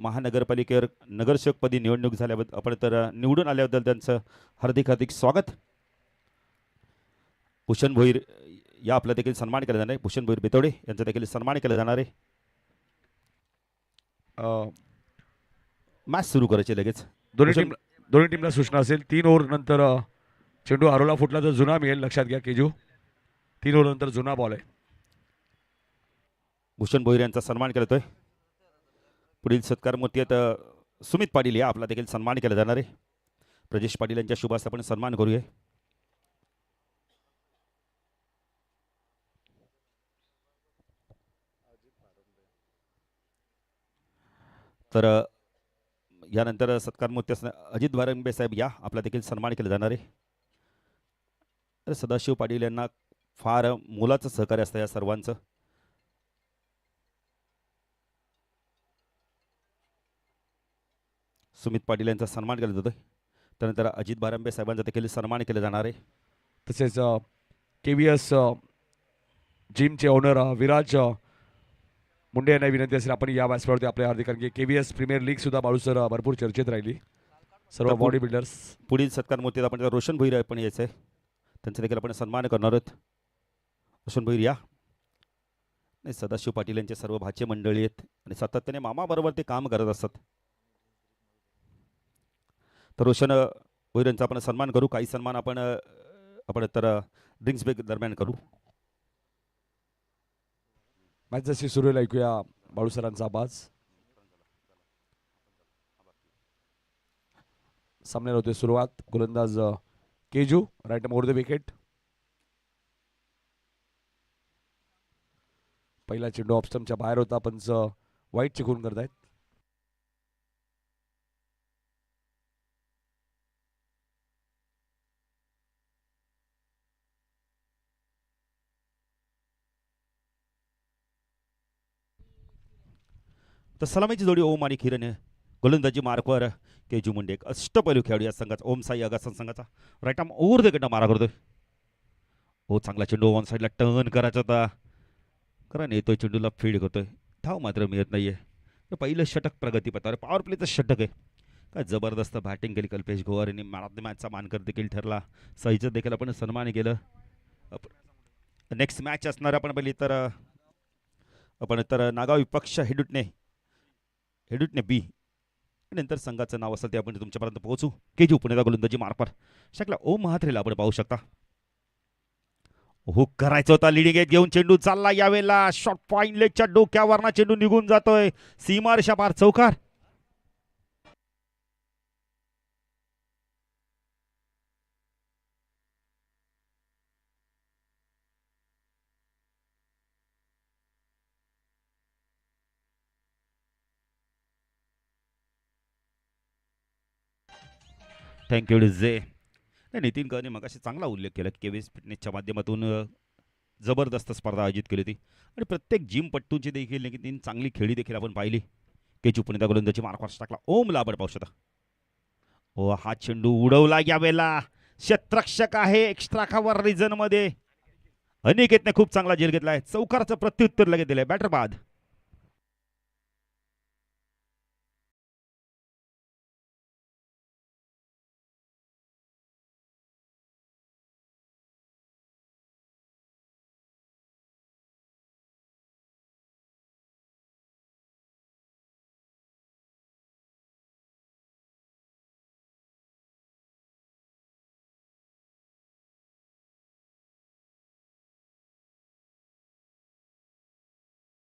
महानगरपालिकेवर नगरसेवकपदी निवडणूक झाल्याबद्दल आपण तर निवडून आल्याबद्दल त्यांचं हार्दिक हार्दिक स्वागत. भूषण भोईर या आपला देखील सन्मान केला जाणार आहे. भूषण भोईर बेतोडे यांचा देखील सन्मान केला जाणार आहे. मॅच सुरू करायचे लगेच. दोन्ही टीमला सूचना असेल 3 ओव्हर नंतर चेंडू आरोला फुटला तर जुना मिळेल. लक्षात घ्या केजू. 3 ओव्हर नंतर जुना बॉल आहे. भूषण भोईर यांचा सन्मान केला जातोय. पुढील सत्कार मूर्ती आहेत सुमित पाटील या आपला देखील सन्मान केला जाणार आहे. प्रजेश पाटील यांच्या शुभ हस्ते आपण सन्मान करूया. तर यानंतर सत्कार मूर्ती असणार अजित भारंबे साहेब या आपला देखील सन्मान केला जाणार आहे. तर सदाशिव पाटील यांना फार मोलाचं सहकार्य असतं या सर्वांचं. सुमित पाटील यांचा सन्मान केला जातोय. त्यानंतर अजित भारंबे साहेबांचा देखील सन्मान केला जाणार आहे. तसेच KVS जिमचे ओनर विराज मुंडे यांना विनंती असेल आपण या व्यासपीठावरती आपल्या हार्दिक, कारण की KVS प्रीमियर लीग सुद्धा बाळू सर भरपूर चर्चेत राहिली. सर्व बॉडी बिल्डर्स. पुढील सत्कार मूर्तीत आपण रोशन भोईर पण यायचं आहे. त्यांचा देखील आपण सन्मान करणार आहोत. रोशन भोईर या. नाही, सदाशिव पाटील यांचे सर्व भाचे मंडळी आहेत आणि सातत्याने मामाबरोबर ते काम करत असतात. तर रोशन भोईर यांचा आपण सन्मान करू. काही सन्मान आपण तर ड्रिंक्स ब्रेक दरम्यान करू. मॅच जशी सुरू आहे ऐकूया बाळू सरांचा आवाज. सामन्याला होते सुरुवात. गोलंदाज केजू राईट ओव्हर द विकेट. पहिला चेंडू ऑफ स्टंपच्या बाहेर होता. पंच वाईट चिकून करतायत. तर सलामीची जोडी ओम आणि किरण गोलंदाजी मार्कवर केजू मुंडे एक अष्टपैलू खेळाडू या संघाचा. ओम साई अगासन संघाचा राईट आर्म ओव्हर द मारा करतोय. हो, चांगला चेंडू ऑन साईडला टर्न करायचा होता. कारण येतोय चेंडूला फीड करतोय. धाव मात्र मिळत नाहीये. पहिलं षटक प्रगतीपथावर पॉवर प्लेचं षटक आहे. काय जबरदस्त बॅटिंग केली कल्पेश गोवार यांनी. मॅन ऑफ द मॅचचा मानकर देखील ठरला. साईचं देखील आपण सन्मान केलं. नेक्स्ट मॅच असणार आपण पहिली तर नागाव विपक्ष हेडुटने बी. नंतर संघाचं नाव असेल ते आपण तुमच्यापर्यंत पोहोचू. केजू पुण्याचा गोलंदाजी मार्फत शकला ओम महात्रेला आपण पाहू शकता. हुक करायचा होता. लिडिंग एज घेऊन चेंडू चालला यावेळेला. शॉर्ट पॉइंट लेगच्या डोक्यावरना चेंडू निघून जातोय. सीमारेषा पार चौकार. थँक्यू जे. नाही, नितीन कहने मगाशी चांगला उल्लेख केला. KVS फिटनेसच्या माध्यमातून जबरदस्त स्पर्धा आयोजित केली होती आणि प्रत्येक जिमपट्टूंची देखील तीन चांगली खेळी देखील आपण पाहिली. केजू पुण्याचा गोलंदाजी मार्कवर टाकला ओमला आपण पाहू शकता. हो, हा चेंडू उडवला यावेळेला. क्षेत्ररक्षक आहे एक्स्ट्रा कव्हर रिजन मध्ये. अनिकेतने खूप चांगला झेल घेतलाय. चौकाराचं प्रत्युत्तर लगेच दिलंय बॅटर बाद.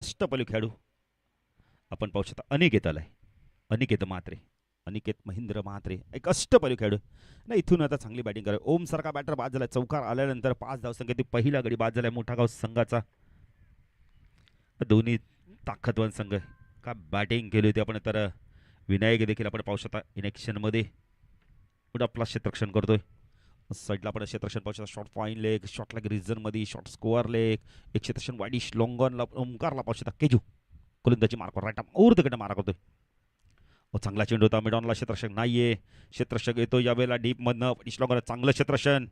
अष्टपैलू खेळाडू आपण पाहू शकता. अनिकेत आलाय. अनिकेत म्हात्रे. अनिकेत महेंद्र म्हात्रे एक अष्टपैलू खेळाडू. नाही, इथून आता चांगली बॅटिंग करा. ओम सारखा बॅटर बाद झाला. चौकार आल्यानंतर 5 धावसंख्येत पहिला गडी बाद झालाय मोठा गाव संघाचा. दोन्ही ताकदवान संघ का बॅटिंग केली होती आपण तर विनायक देखील आपण पाहू शकता इनेक्शन मध्ये आपला क्षेत्ररक्षण करतोय. साईडला आपण क्षेत्ररक्षण पाहू शकता. Short point leg, short leg region मध्ये, शॉर्ट स्कोअर लेग, एक क्षेत्ररक्षण वाईडिश लॉंगॉनला ओमकारला पाहू शकता. केजू गोलंदाजी मार्कवर राईट आर्म ओव्हर द गट मारा करतोय. चांगला चेंडू होता. मिडॉनला क्षेत्ररक्षक नाहीये. क्षेत्ररक्षक येतो यावेळेला डीप मधनं. वाईडिश लॉंगॉन चांगलं क्षेत्ररक्षण.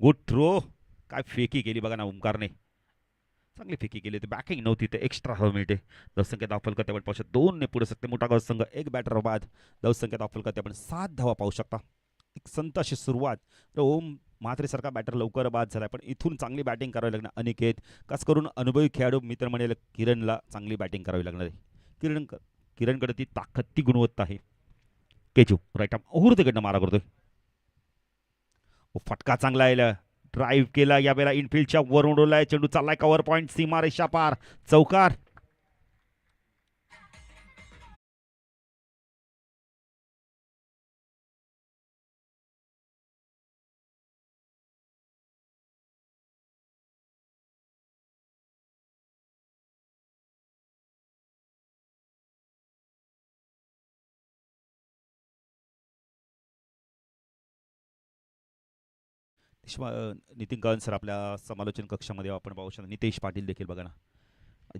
Good throw. काय फेकी केली बघा ना ओमकारने. चांगली फेकी केली होती, बॅकिंग नव्हती, ते एक्स्ट्रा हवं मिळते. धावसंख्या दाखल करते आपण पाहू शकता 2 ने पुढे सकते मोठा संघ, एक बॅटर बाद. धावसंख्या दाखल करते आपण 7 धावा पाहू शकता. एक संत अशी सुरुवात. तर ओम म्हात्रेसारखा बॅटर लवकर बाद झाला, पण इथून चांगली बॅटिंग करावी लागणार अनिकेत. खास करून अनुभवी खेळाडू मित्र म्हणेल किरणला चांगली बॅटिंग करावी लागणार आहे. किरणकडे ती ताकद, ती गुणवत्ता आहे. केचू राईट आर्म तिकडनं मारा करतोय. फटका चांगला आहे, ड्राईव्ह केला यावेळेला इनफिल्डच्या वर उडवलाय चेंडू, चाललाय कव्हर पॉईंट, सीमा रेषा पार, चौकार. नितीन कळन सर आपल्या समालोचन कक्षामध्ये आपण पाहू शकतो. नितेश पाटील देखील बघा ना,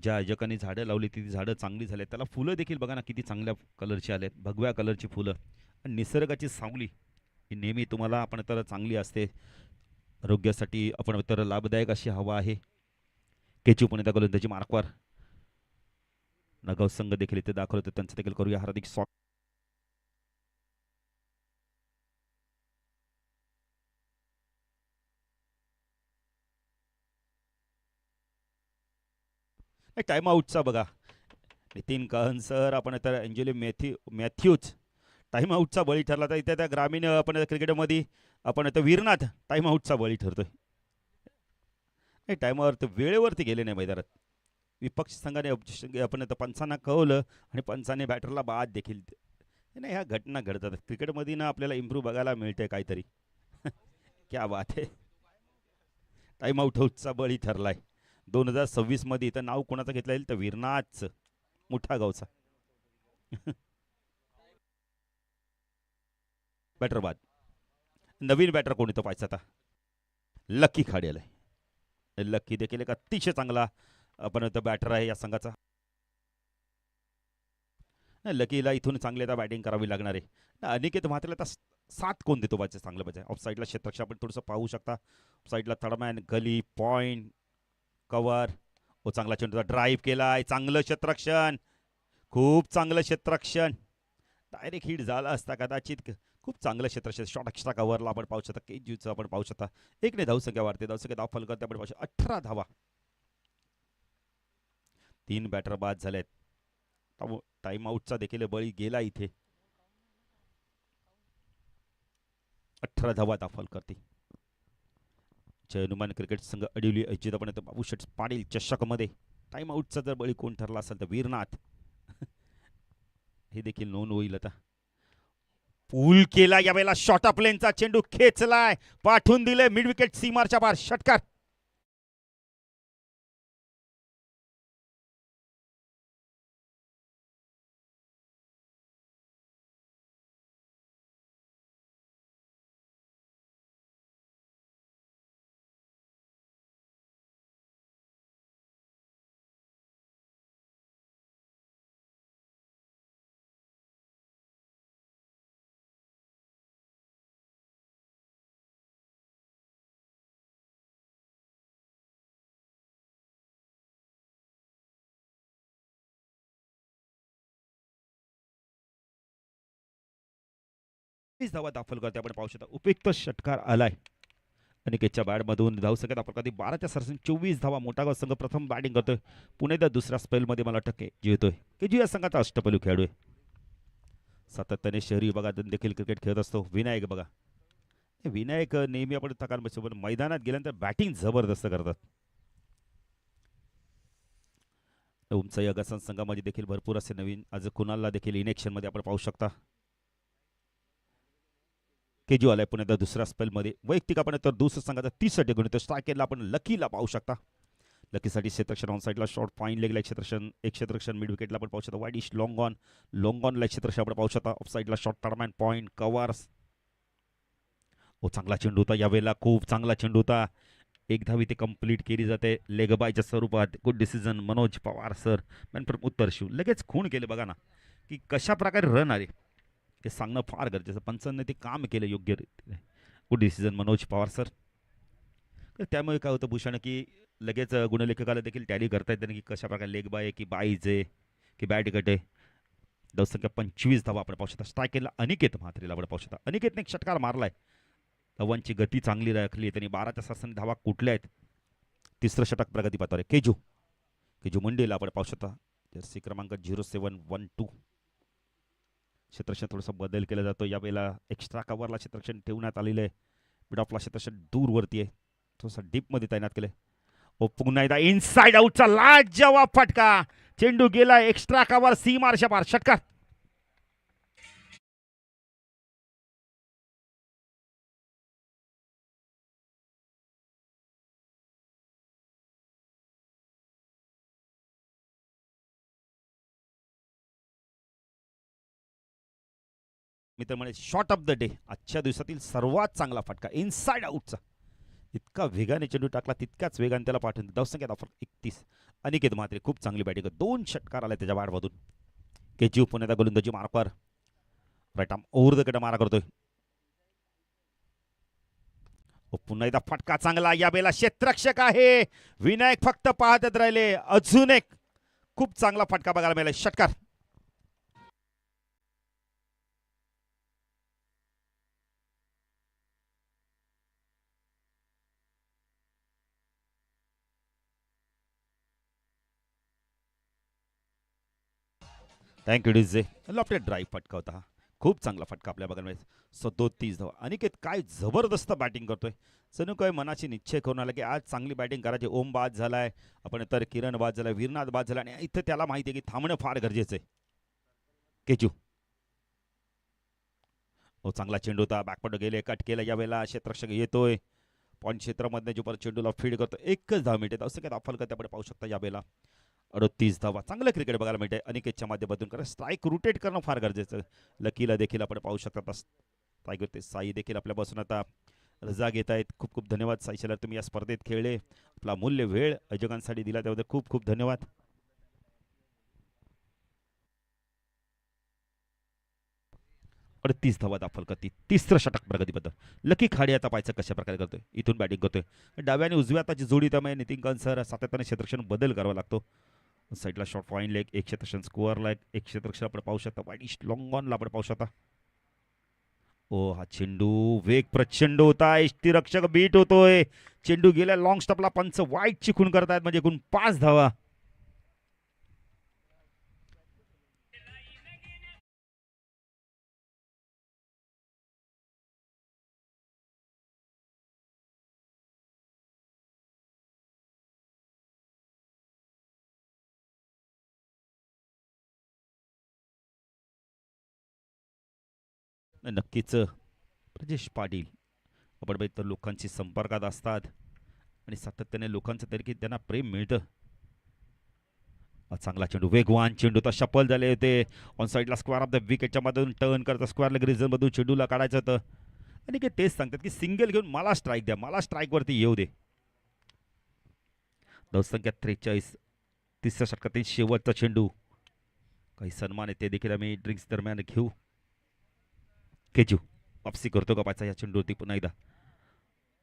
ज्या आयोजकांनी झाडं लावली ती झाडं चांगली झाली, त्याला फुलं देखील बघा ना किती चांगल्या कलरची आले आहेत, भगव्या कलरची फुलं. आणि निसर्गाची सावली ही नेहमी तुम्हाला आपण तर चांगली असते, आरोग्यासाठी आपण तर लाभदायक अशी हवा आहे. केचू पुणे दाखवलं त्याची मार्कवर नगाव संघ देखील इथे दाखवलं, त्यांचं देखील करूया हार्दिक स्वागत. टाइम आउटचा बघा नितीन कहन सर, आपण तर एंजेली मॅथ्यूज टाइम आउटचा बळी ठरला. तर इथे त्या ग्रामीण आपण क्रिकेटमध्ये आपण आता वीरनाथ टाइम आउटचा बळी ठरतोय. नाही टायमावर तर वेळेवरती गेले नाही मैदानात. विपक्ष संघाने आपण आता पंचांना कळवलं आणि पंचाने बॅटरला बाद देखील. नाही ह्या घटना घडतात क्रिकेटमध्ये ना, आपल्याला इम्प्रूव्ह बघायला मिळतंय काहीतरी. क्या बात आहे. टाइम आउटचा बळी ठरलाय 2026 मध्ये. इथं नाव कोणाचं घेतलं येईल तर वीरनाथचं, मोठा गावचा. बॅटर बाद. नवीन बॅटर कोणी तो पाहायचा आता, लकी खाडेल आहे. लकी देखील एक अतिशय चांगला आपण बॅटर आहे या संघाचा. लकीला इथून चांगली आता बॅटिंग करावी लागणार आहे. अनिकेत म्हात्रेला आता 7 कोण देतो पाहिजे चांगलं पाहिजे. ऑफ साईडला क्षेत्ररक्षक आपण थोडंसं पाहू शकता. ऑफ साईडला थर्डमॅन, गली पॉईंट, कव्हर. चांगला चेंडूचा ड्राईव्ह केलाय, चांगलं क्षेत्ररक्षण, खूप चांगलं क्षेत्ररक्षण. डायरेक्ट हिट झाला असता कदाचित. खूप चांगलं क्षेत्ररक्षण, शॉर्ट एक्स्ट्रा कव्हरला आपण पाहू शकता. केजीचं आपण पाहू शकता. एक ने धावसंख्या वाढते, धावसंख्या धाव फल करते आपण पाहू शकता. 18 धावा. 3 बॅटर बाद झालेत. टाइम आउटचा देखील बळी गेला इथे. 18 धावा दाखल करते. हनुमान क्रिकेट संघ अडिवली अजित आपण बाबूशेठ पाटील चषकमध्ये टाइम आउटचा जर बळी कोण ठरला असेल तर वीरनाथ. हे देखील नोंद होईल आता. पूल केला यावेळेला, शॉर्ट ऑफ लेनचा चेंडू खेचलाय, पाठवून दिले मिड विकेट सीमारच्या पार, षटकार. धावा दाखल करते आपण पाहू शकता. उपयुक्त षटकार आलाय अनिकेतच्या बॅटमधून. धावसंख्या दाखल करते 12च्या सरसरी 24 धावा. मोठा गाव संघ प्रथम बॅटिंग करतोय. पुणे द दुसऱ्या स्पेलमध्ये मला टक्के जिवतोय की जी या संघाचा अष्टपैलू खेळाडू आहे. सातत्याने शहरी विभागात देखील क्रिकेट खेळत असतो. विनायक बघा, विनायक नेहमी आपण तकाल पण मैदानात गेल्यानंतर बॅटिंग जबरदस्त करतात. उमचा या गसन संघामध्ये देखील भरपूर असे नवीन आज कुणालला देखील इनेक्शनमध्ये आपण पाहू शकता. केजू आलाय पुण्यात दुसऱ्या स्पेलमध्ये. वैयक्तिक आपण तर दुसऱ्या संघाचा 30 गुणित स्ट्रायकेरला आपण लकीला पाहू शकता. लकीसाठी क्षेत्ररक्षण ऑन साईडला शॉर्ट पॉईंट लेगला क्षेत्ररक्षण, एक क्षेत्ररक्षण मिड विकेटला आपण पाहू शकता. वाईड इश लॉंग ऑनला क्षेत्ररक्षण आपण पाहू शकता. ऑफ साईडला शॉर्ट टर्मॅन पॉईंट कव्हर्स. चांगला चेंडू होता यावेळेला, खूप चांगला चेंडू होता. एक धावी ते कंप्लीट केली जाते लेग बायच्या स्वरूपात. Good decision Manoj Pawar sir. Man from उत्तर शिव लगेच खून केले बघा ना, की कशा प्रकारे रन आले हे सांगणं फार गरजेचं. पंचांनी ते काम केलं योग्य रीतीने. Good decision Manoj Pawar sir. तर त्यामुळे काय होतं भूषण, की लगेच गुणलेखकाला देखील टॅली करता येतं की कशा प्रकारे लेग बाय आहे की बाईज आहे की बॅट गट आहे. धावसंख्या 25 धावा आपण पाहू शकता. स्ट्राईक केला अनिकेत म्हात्रेला आपण पाहू शकता. अनिकेतने एक षटकार मारलाय. धावांची गती चांगली राखली आहे त्यांनी. 12च्या सरसाने धावा कुठल्या आहेत. तिसरं षटक प्रगतीपथावर आहे. केजू मुंडेला आपण पाहू शकता. जर्सी क्रमांक 0712. क्षेत्रक्षण थोडासा बदल केला जातो यावेळेला. एक्स्ट्रा कव्हरला क्षेत्रक्षण ठेवण्यात आलेलं आहे. मिड ऑफला क्षेत्रक्षण दूरवरती आहे. थोडासा डीपमध्ये तैनात केलंय. पुन्हा एकदा इनसाइड आउटचा लाजवाब फटका. चेंडू गेला एक्स्ट्रा कव्हर सीमारच्या पार. षटकार. मित्र म्हणे शॉट ऑफ द डे. आजच्या दिवसातील सर्वात चांगला फटका इनसाइड आउटचा. इतका वेगाने चेंडू टाकला तितक्याच वेगाने त्याला पाठवून. धावसंख्या ऑफर 31. अनिकेत म्हात्रे खूप चांगली बॅटिंग. 2 षटकार आले त्याच्या बॅटमधून. केजीव पुण्याचा गोलंदाजी मार्कवर. Right arm over the cut मारा करतोय. पुन्हा एकदा फटका चांगला. यावेळेला क्षेत्ररक्षक आहे विनायक फक्त पाहतच राहिले. अजून एक खूप चांगला फटका बघायला मिळाला. षटकार. Thank you DJ. लॉफ्टेड ड्राईव्ह फटका होता. खूप चांगला फटका आपल्या बघायला मिळेल. 37 धावा. अनिकेत काय जबरदस्त बॅटिंग करतोय. जणू काय मनाची निश्चय करून आला की आज चांगली बॅटिंग करायची. ओम बाद झालाय आपण तर किरण बाद झालाय वीरनाथ बाद झाला आणि इथं त्याला माहिती आहे की थांबणं फार गरजेचं आहे. केचू चांगला चेंडू होता. बॅकपट गेले कट केलं. यावेळेला क्षेत्ररक्षक येतोय पॉईंट क्षेत्रामध्ये जो परत चेंडूला फीड करतो. एकच धाव मिळते. असं काय दाफल करते आपण पाहू शकता. यावेळेला 38 धावा. चांगलं क्रिकेट बघायला मिळते अनिकेतच्या माध्यमातून. कारण स्ट्राईक रोटेट करणं फार गरजेचं. लकीला देखील आपण पाहू शकता स्ट्राईक होते. साई देखील आपल्यापासून आता रजा घेत आहेत. खूप खूप धन्यवाद साई शेलार. तुम्ही या स्पर्धेत खेळले. आपला मूल्य वेळ अयोजकांसाठी दिला त्याबद्दल खूप खूप धन्यवाद. 38 धावा दाखल करते. तिसरं षटक प्रगतीबद्दल. लकी खाडी आता पाहायचं कशा प्रकारे करतोय. इथून बॅटिंग करतोय. डाव्या आणि उजव्या हाताची जोडी. त्यामुळे नितीन कंसर सातत्याने क्षेत्रक्षण बदल करावा लागतो. साईडला शॉर्ट पॉईंट लेग एक क्षेत्रक्षण स्कोअरला एक क्षेत्रक्षण आपण पाहू शकता. वाईट लॉंग ऑनला आपण पाहू शकता. ओ हा चेंडू वेग प्रचंड होता. यष्टीरक्षक बीट होतोय. चेंडू गेला लॉंग स्टॉपला. पंच वाईट चिखून करतायत म्हणजे एकूण 5 धावा. नक्कीच ब्रजेश पाटील आपण बघितलं लोकांशी संपर्कात असतात आणि सातत्याने लोकांचं तरी की त्यांना प्रेम मिळतं. चांगला चेंडू वेगवान चेंडू तर शपल झाले होते. ऑन साईडला स्क्वेअर ऑफ द विकेटच्या मधून टर्न करतं. स्क्वेअर लेग मधून चेंडूला काढायचं होतं आणि ते तेच सांगतात की सिंगल घेऊन मला स्ट्राईक द्या. मला स्ट्राईकवरती येऊ दे. धावसंख्या 43. तिसऱ्या षटकातील शेवटचा चेंडू. काही सन्मान आहे ते देखील आम्ही ड्रिंक्स दरम्यान घेऊ. केजू वापसी करतो का पायचा या चेंडूवरती पुन्हा एकदा.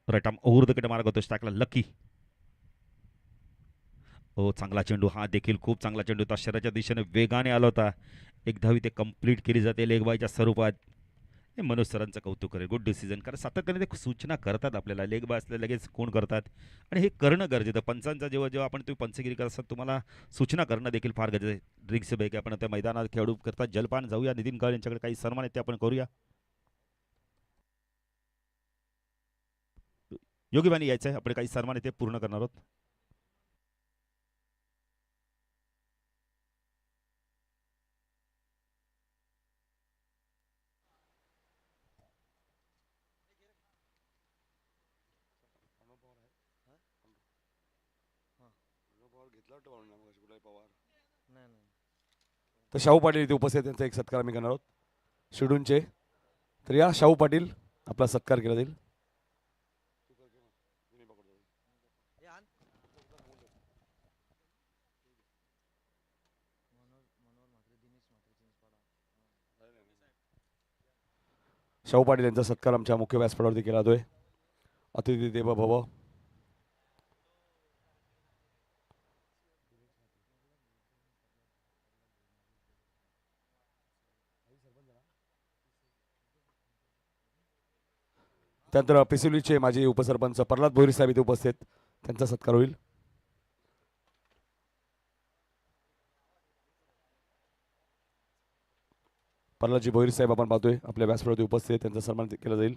राईट आर्म ओव्हर द कट मार्ग होतो. स्ट्राईकला लकी. हो चांगला चेंडू. हा देखील खूप चांगला चेंडू होता. शरीराच्या दिशेने वेगाने आला होता. एक धावी ते कंप्लीट केली जाते लेगबायच्या स्वरूपात. हे मनोज सरांचं कौतुक करेल. Good decision. कारण सातत्याने ते सूचना करतात आपल्याला. लेग बाय असले लगेच कोण करतात आणि हे करणं गरजेचं. पंचांचा जेव्हा जेव्हा आपण तुम्ही पंचगिरी करत असतात तुम्हाला सूचना करणं देखील फार गरजेचं आहे. ड्रिंक्स बैक आपण त्या मैदानात खेळू करतात. जलपान जाऊया. नितीन काळ यांच्याकडे काही सन्मान आहेत ते आपण करूया. योगीबानी यायचं आहे. आपण काही सन्मान आहे ते पूर्ण करणार आहोत. तर शाहू पाटील इथे उपस्थित त्यांचा एक सत्कार आम्ही करणार आहोत शिडूनचे. तर या शाहू पाटील आपला सत्कार केला जाईल. शाहू पाटील यांचा सत्कार आमच्या मुख्य व्यासपीठावरती केला जातोय. अतिथी देव भव. त्यानंतर पिसिवलीचे माजी उपसरपंच प्रल्हाद भोईर साहेब इथे उपस्थित, त्यांचा सत्कार होईल. प्रल्हादजी भोईर साहेब आपण पाहतोय आपल्या व्यासपीठावरती उपस्थित, त्यांचा सन्मान केला जाईल.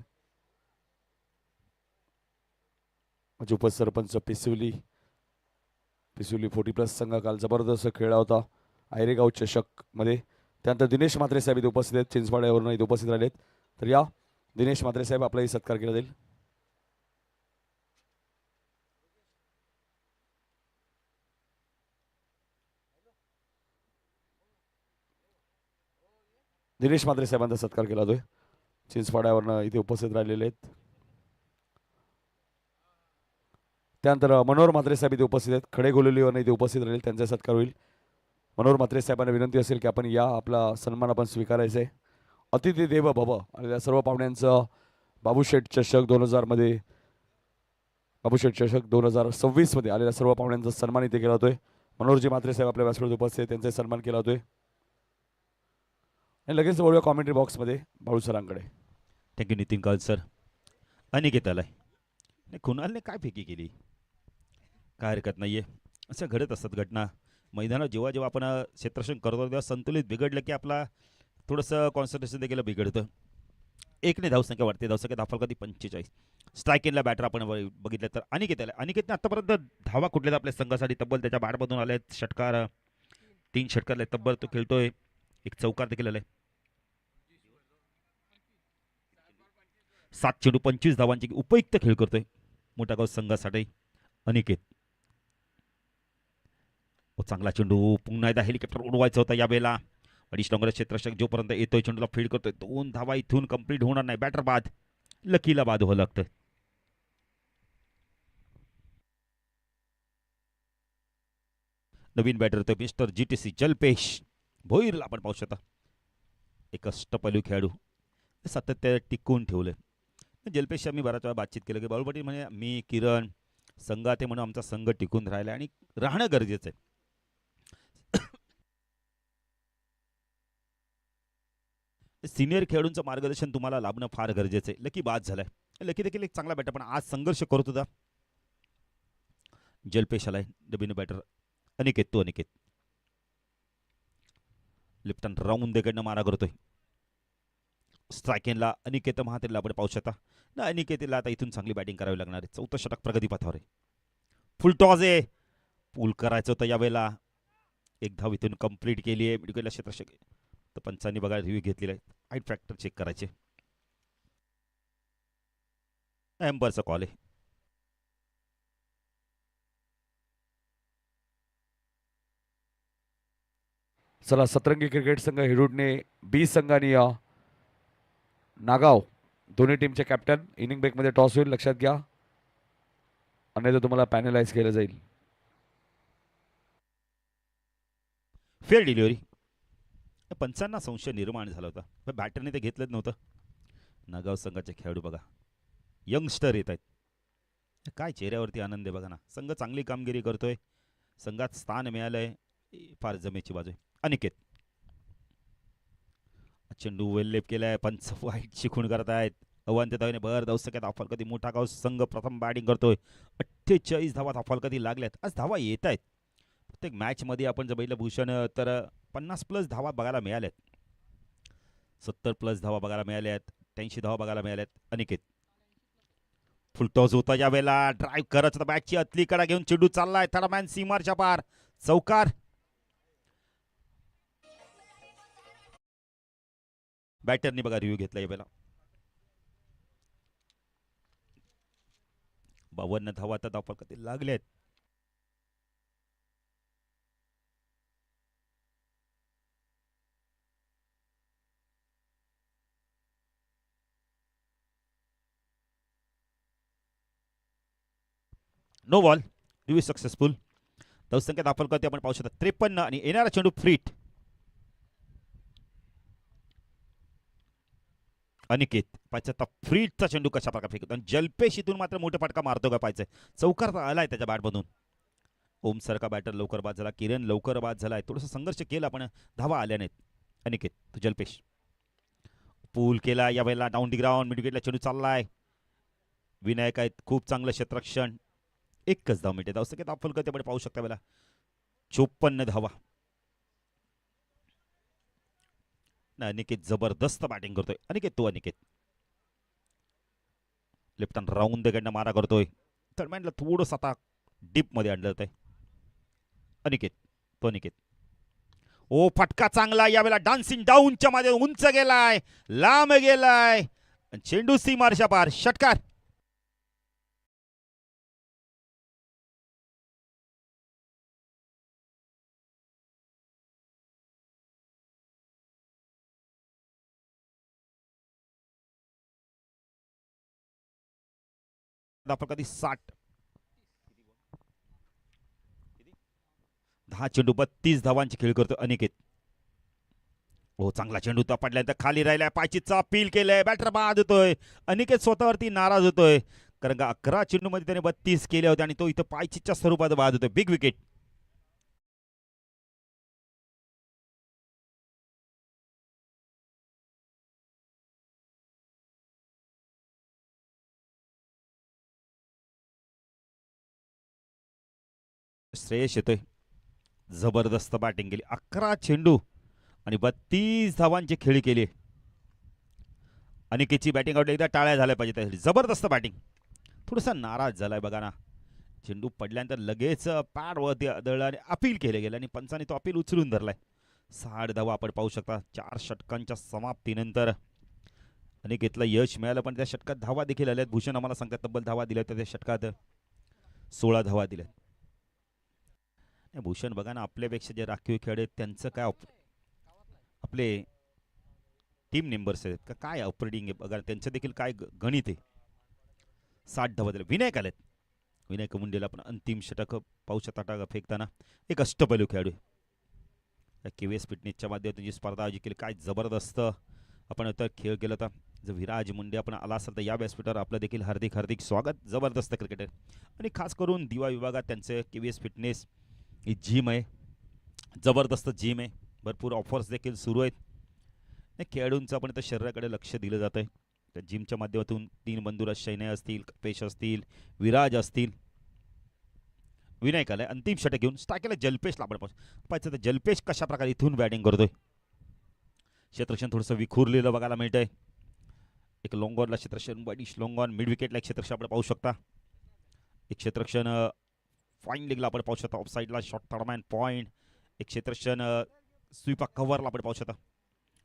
माजी उपसरपंच पिसिवली 40+ संघ काल जबरदस्त खेळला होता आयरेगाव चषक मध्ये. त्यानंतर दिनेश म्हात्रे साहेब इथे उपस्थित आहेत, चिंचवाड्यावरून इथे उपस्थित राहिलेत. तर या दिनेश म्हात्रे साहेब आपलाही सत्कार केला जाईल. दिनेश म्हात्रे साहेबांचा सत्कार केला जातोय, चिंचवाड्यावरून इथे उपस्थित राहिलेले आहेत. त्यानंतर मनोहर म्हात्रे साहेब इथे उपस्थित आहेत, खडेगोलेलीवरून इथे उपस्थित राहिले, त्यांचा सत्कार होईल. मनोहर म्हात्रे साहेबांना विनंती असेल की आपण या आपला सन्मान आपण स्वीकारायचा आहे. अतिथी देव भव आणि त्या सर्व पाहुण्यांचं बाबूशेठ चषक 2000 मध्ये, बाबूशेठ चषक 2026 मध्ये आलेल्या सर्व पाहुण्यांचा सन्मान इथे केला जातोय. मनोहरजी म्हात्रे साहेब आपल्या व्यासपीठावर उपस्थित आहेत, त्यांचा सन्मान केला जातोय. आणि लगेच वळूया कॉमेंट्री बॉक्समध्ये बाळू सरांकडे. थँक्यू नितीन काळ सर. अनिकेत आलाय. नाही, कुणालने काय फेकी केली, काय हरकत नाहीये. असं घडत असतात घटना मैदानात. जेव्हा जेव्हा आपण क्षेत्ररक्षण करतो तेव्हा संतुलित बिघडलं की आपला थोडंसं कॉन्सन्ट्रेशन देखील बिघडतं. 1ने धावसंख्या वाढते, धावसंख्या धाफल कधी 45. स्ट्रायकिंगला बॅटर आपण बघितलं तर अनिकेत आला. अनिकेतने आतापर्यंत धावा कुठल्यात आपल्या संघासाठी तब्बल त्याच्या बॅटमधून आले आहेत. षटकार 3 षटकार तब्बल तो खेळतोय. एक चौकार देखील आलाय. 7 चेंडू 25 धावांची उपयुक्त खेळ करतोय मोठागाव संघासाठी अनिकेत. चांगला चेंडू, पुन्हा एकदा हेलिकॉप्टर उडवायचा होता यावेळेला. अडीच डोंगर क्षेत्ररक्षक जोपर्यंत येतोय चेंडूला फीड करतोय. 2 धावा इथून कंप्लीट होणार नाही. बॅटर बाद, लकीला बाद व्हावं लागतं. नवीन बॅटर तो मिस्टर GTC जलपेश भोईरला आपण पाहू शकता. एक अष्टपैलू खेळाडू सातत्य टिकून ठेवलं. जलपेश आम्ही बराच वेळा बातचीत केलं की बाळू पाटील म्हणे मी किरण संघात आहे म्हणून आमचा संघ टिकून राहिला आणि राहणं गरजेचं आहे. सिनियर खेळाडूंचं मार्गदर्शन तुम्हाला लाभणं फार गरजेचं आहे. लकी बाद झालाय. लकी देखील एक चांगला बॅटर पण आज संघर्ष करत होता. जलपेश आलाय नवीन बॅटर अनिकेत. तो अनिकेत लेफ्ट हँड राऊंड देकडनं मारा करतोय. स्ट्रायकिंगला अनिकेत महातेला आपण पाहू शकता ना. अनिकेतला आता इथून चांगली बॅटिंग करावी लागणार आहे. 4थं षटक प्रगतीपथावर आहे. फुल टॉस आहे, पूल करायचं होतं यावेळेला. एक धाव इथून कंप्लीट केली आहे. मिडविकेटला क्षेत्ररक्षक तर पंचांनी बघा रिव्ह्यू घेतलेला आहे. हाईट फॅक्टर चेक करायचे. एम्परचा कॉल आहे. चला, सतरंगी क्रिकेट संघ हिडूडने बी संघ आणि नागाव दोन्ही टीमचे कॅप्टन. इनिंग ब्रेकमध्ये टॉस होईल, लक्षात घ्या, अन्यथा तुम्हाला पॅनलाइज केलं जाईल. Fair delivery. पंचांना संशय निर्माण झाला होता, पण बॅटरने ते घेतलंच नव्हतं. नागाव संघाचे खेळाडू बघा, यंगस्टर येत आहेत. काय चेहऱ्यावरती आनंद आहे बघा ना. संघ चांगली कामगिरी करतोय, संघात स्थान मिळालंय, फार जमेची बाजू आहे. अनिकेत चेंडू वेल्लेप केलाय. पंच वाईट खूण करत आहेत. अवांत्य धावेने भर धावसंख्यात अफाल कधी मोठा गाव संघ प्रथम बॅटिंग करतोय. 48 धावात अफाल कधी लागल्यात. आज धावा येत आहेत प्रत्येक मॅचमध्ये. आपण जर बघितलं भूषण तर 50+ धावा बघायला मिळाल्यात. 70+ धावा बघायला मिळाल्यात. 83 धावा बघायला मिळाल्यात. अनिकेत फुल टॉस होता यावेळेला. ड्राईव्ह करत होता, बॅटची अतली कडा घेऊन चेंडू चाललाय थर्डमॅन सीमारच्या पार. चौकार. बॅटरनी बघा रिव्ह्यू घेतला यावेळेला. 52 धावा तर धावा कधी लागल्यात. No ball. Review successful. धावसंख्या दाखल करते आपण पाहू शकता 53 आणि येणारा चेंडू फ्रीट. अनिकेत पाहिजे फ्रीटचा चेंडू कशा प्रकारे फेकतो आणि जलपेश इथून मात्र मोठा फटका मारतो का पाहिजे. चौकार आलाय त्याच्या बॅटमधून. ओम सारखा बॅटर लवकर बाद झाला. किरण लवकर बाद झालाय. थोडंसं संघर्ष केला पण धावा आल्या नाहीत. अनिकेत तो जलपेश पूल केला यावेळेला. डाऊन दी ग्राउंड मिडविकेटला चेंडू चाललाय. विनायक आहेत खूप चांगलं क्षेत्ररक्षण. एकच धाव मिळते. धावसंख्येत आपण त्यामध्ये पाहू शकता मला 54 धावा. ना अनिकेत जबरदस्त बॅटिंग करतोय. अनिकेत लेफ्ट हँड राऊंड कडनं मारा करतोय. दरम्यानला थोडंसं आता डीप मध्ये आणलं जातंय. अनिकेत ओ फटका चांगला यावेळेला डान्सिंग डाऊनच्या मध्ये उंच गेलाय, लांब गेलाय. चेंडू सीमारच्या पार. षटकार. कधी 60 10 चेंडू 32 धावांची खेळ करतो अनिकेत. हो चांगला चेंडू पडल्यानंतर खाली राहिलाय. पायचीचा अपील केलंय. बॅटर बाद होतोय. अनिकेत स्वतःवरती नाराज होतोय कारण का 11 चेंडू मध्ये त्याने 32 केले होते आणि तो इथं पायचीच्या स्वरूपात बाद होतोय. Big wicket. श्रेयस येतोय. जबरदस्त बॅटिंग केली. 11 चेंडू आणि 32 धावांची खेळी केली. अनिकेतची बॅटिंग आवडली. एकदा टाळ्या झाल्या पाहिजे त्यासाठी. जबरदस्त बॅटिंग. थोडासा नाराज झालाय बघा ना. चेंडू पडल्यानंतर लगेच पॅडवरती आदळला आणि अपील केले गेले आणि पंचाने तो अपील उचलून धरलाय. 60 धावा आपण पाहू शकता. 4 षटकांच्या समाप्तीनंतर अनिकेतला यश मिळालं पण त्या षटकात धावा देखील आल्यात. भूषण आम्हाला सांगतात तब्बल धावा दिल्या त्या षटकात 16 धावा दिल्या. भूषण बघा ना आपल्यापेक्षा जे राखीव खेळाडू आहेत त्यांचं काय आपले टीम मेंबर्स आहेत का काय ऑपरेटिंग आहे बघा त्यांचं देखील काय गणित आहे. 60 धावा दिल्या. विनायक आलेत. विनायक मुंडेला पण अंतिम षटक पाहू शकता फेकताना. एक अष्टपैलू खेळाडू केव्हीएस फिटनेसच्या माध्यमातून जी स्पर्धा आयोजित केली काय जबरदस्त आपण आता खेळ केला होता. जर विराज मुंडे आपण आला असाल तर या व्यासपीठावर आपलं देखील हार्दिक स्वागत. जबरदस्त क्रिकेटर आणि खास करून दिवा विभागात त्यांचं केव्हीएस फिटनेस ही जिम आहे. जबरदस्त जिम आहे. भरपूर ऑफर्स देखील सुरू आहेत. खेळाडूंचं आपण तर शरीराकडे लक्ष दिलं जातं आहे. त्या जिमच्या माध्यमातून 3 बंधू शैन्य असतील, कपेश असतील, विराज असतील. विनायक आलाय अंतिम षटक घेऊन. स्ट्रायकला जलपेशला आपण पाहायचं तर जलपेश कशा प्रकारे इथून बॅटिंग करतोय. क्षेत्ररक्षण थोडंसं विखुरलेलं बघायला मिळतंय. एक लॉंगॉनला क्षेत्ररक्षण बॅटिश लॉंगॉन मिड विकेटला एक क्षेत्ररक्षण आपण पाहू शकता. एक क्षेत्ररक्षण फाईन लेगला आपण पाहू शकता. ऑफ साईडला शॉर्ट टर्मॅन पॉईंट. एक क्षेत्ररक्षण स्वीपा कव्हरला आपण पाहू शकता.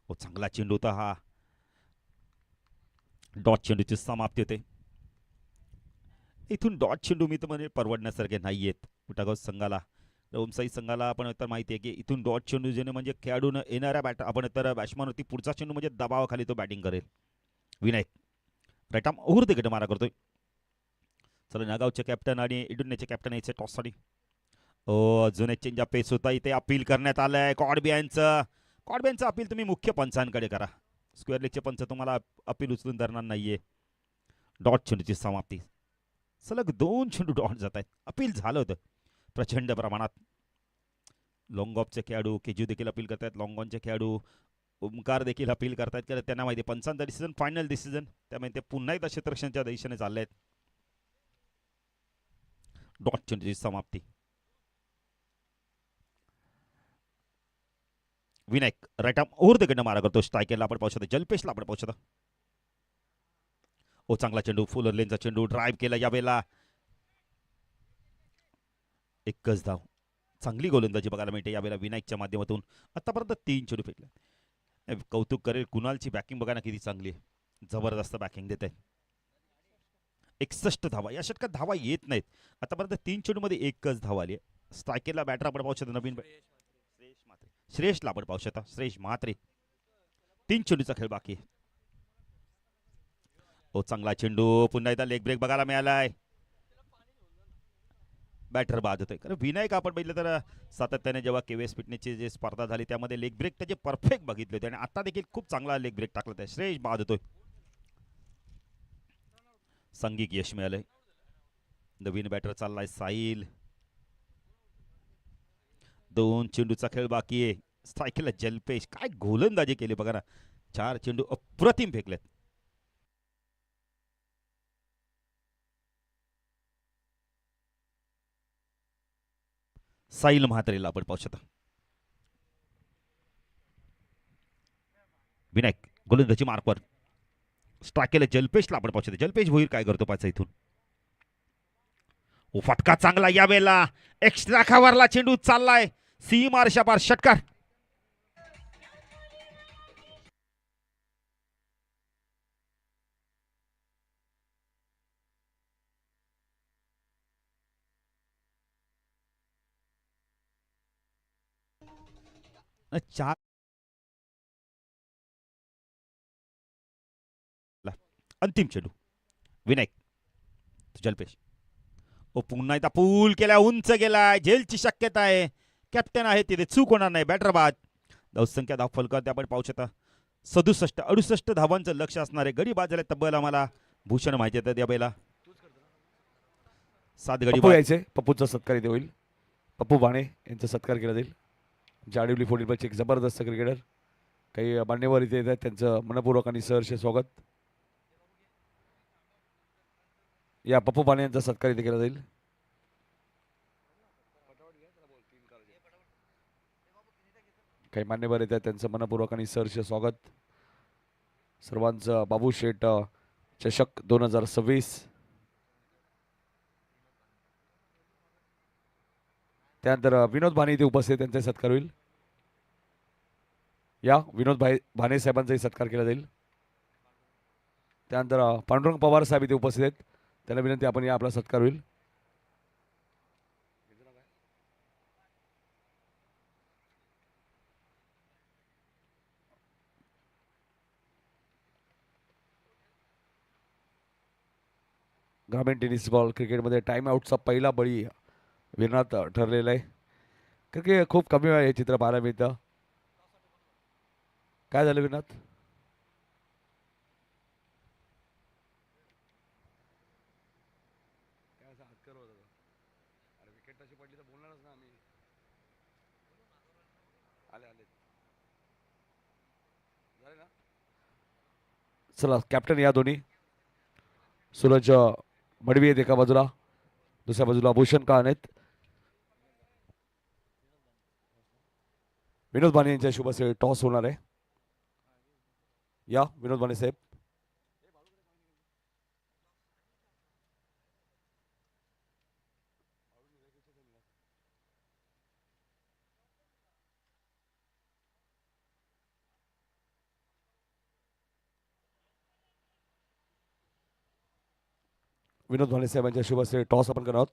हो चांगला चेंडू होता हा. डॉट चेंडूची समाप्ती होते. इथून डॉट चेंडू मी तर म्हणजे परवडण्यासारखे नाही आहेत कुटागाव संघाला. ओमसाई संघाला आपण तर माहिती आहे की इथून डॉट चेंडू जेणे म्हणजे खेळाडून येणाऱ्या आपण तर बॅट्समनवरती पुढचा चेंडू म्हणजे दबावाखाली तो बॅटिंग करेल. Vinayak right arm over the मारा करतोय. चला नागावचे कॅप्टन आणि इडुन्याचे कॅप्टन याचे टॉससाठी. अजून एक चेंज पेस होता. इथे अपील करण्यात आलंय. कॉडबियनचं अपील तुम्ही मुख्य पंचांकडे करा. स्क्वेअर लेगचे पंच तुम्हाला अपील उचलून धरणार नाहीये. डॉट चेंडूची समाप्ती. सलग 2 चेंडू डॉट जात आहेत. अपील झालं होतं प्रचंड प्रमाणात. लॉंगॉफचे खेळाडू केजू देखील अपील करतायत. लॉंगॉनचे खेळाडू ओमकार देखील अपील करतायत कारण त्यांना माहिती पंचांचा डिसिजन फायनल डिसिजन. त्यामुळे ते पुन्हा एकदा क्षेत्ररक्षणाच्या दिशेने चालले आहेत. डॉट चेंडूची समाप्ती. Vinayak right arm over the कडनं मारा करतो. स्ट्रायकरला आपण पाहू शकतो. जलपेशला आपण पाहू शकतो. ओ चांगला चेंडू फुलर लेनचा चेंडू ड्राईव्ह केला यावेळेला. एकच धाव. चांगली गोलंदाजी बघायला मिळते यावेळेला विनायकच्या माध्यमातून. आतापर्यंत 3 चेंडू फेकले. कौतुक करेल कुणालची बॅटिंग बघा ना किती चांगली आहे. जबरदस्त बॅटिंग देत आहे. 61 धावा. या षटकात धावा येत नाहीत. आतापर्यंत 3 चेंडू मध्ये एकच धाव आली आहे. स्ट्रायकरला बॅटर आपण पाहू शकतो नवीन श्रेयसला आपण पाहू शकता. श्रेयस म्हात्रे. 3 चेंडूचा खेळ बाकी आहे. ओ चांगला चेंडू पुन्हा एकदा लेग ब्रेक बघायला मिळालाय. बॅटर बाद होतोय कारण विनायक आपण बघितलं तर सातत्याने जेव्हा केव्हीएस फिटनेसची जी स्पर्धा झाली त्यामध्ये लेग ब्रेक त्याचे परफेक्ट बघितले होते आणि आता देखील खूप चांगला लेग ब्रेक टाकला आहे. श्रेयस बाद होतोय. सांघिक यश मिळालंय. नवीन बॅटर चाललाय साहिल. 2 चेंडूचा खेळ बाकी आहे. स्ट्रायकरला जलपेश काय गोलंदाजी केली बघा ना. 4 चेंडू अप्रतिम फेकलेत. साहिल म्हात्रेला आपण पाहू शकता. विनायक गोलंदाजी मार्कवर स्ट्राईक केलं जलपेशला आपण पाहू शकतो. जलपेश भोईर काय करतो पाच इथून. ओ फटका चांगला यावेळेला एक्स्ट्रा खावरला चेंडू चाललाय सीमार शापार षटकार. चार अंतिम चेंडू विनायक जलपेश. ओ पुन्हा एकदा पूल केला उंच गेलाय झेलची शक्यता आहे. कॅप्टन आहे तिथे चूक होणार नाही. बॅटर बाद धावसंख्या धाव फलकात आपण पाहू शकता 67-68 धावांचं लक्ष असणार आहे. गडी बाद झाले तब्बल आम्हाला भूषण माहिती येतात या बैला 7 गडी पप्पू बाद. यायचे. पप्पूचा सत्कार इथे होईल. पप्पू बाणे यांचा सत्कार केला जाईल. जाडिवली फोर्टीनचे एक जबरदस्त क्रिकेटर. काही मान्यवर इथे येतात त्यांचं मनपूर्वक आणि सहर्ष स्वागत. या पप्पू बाणे यांचा सत्कार इथे केला जाईल. काही मान्यवर येतात त्यांचं मनपूर्वक आणि सहर्ष स्वागत. सर्वांचं बाबू शेठ चषक 2026. त्यानंतर विनोद भाने इथे उपस्थित त्यांचा सत्कार होईल. या विनोद भाने साहेबांचाही सत्कार केला जाईल. त्यानंतर पांडुरंग पवार साहेब इथे उपस्थित आहेत. त्यांना विनंती आपण या आपला सत्कार होईल. ग्रामीण टेनिस बॉल क्रिकेटमध्ये टाइम आउटचा पहिला बळी विनात ठरलेला आहे. क्रिकेट खूप कमी वेळा हे चित्र पाहायला मिळतं. काय झालं विनात? चला कॅप्टन या दोन्ही. सूरज मडवी आहेत एका बाजूला, दुसऱ्या बाजूला भूषण काळ आहेत. विनोद भाने यांच्या शुभ असे टॉस होणार आहे. या विनोद भाने साहेब. विनोद भाने साहेबांच्या शुभ असे टॉस आपण करणार आहोत.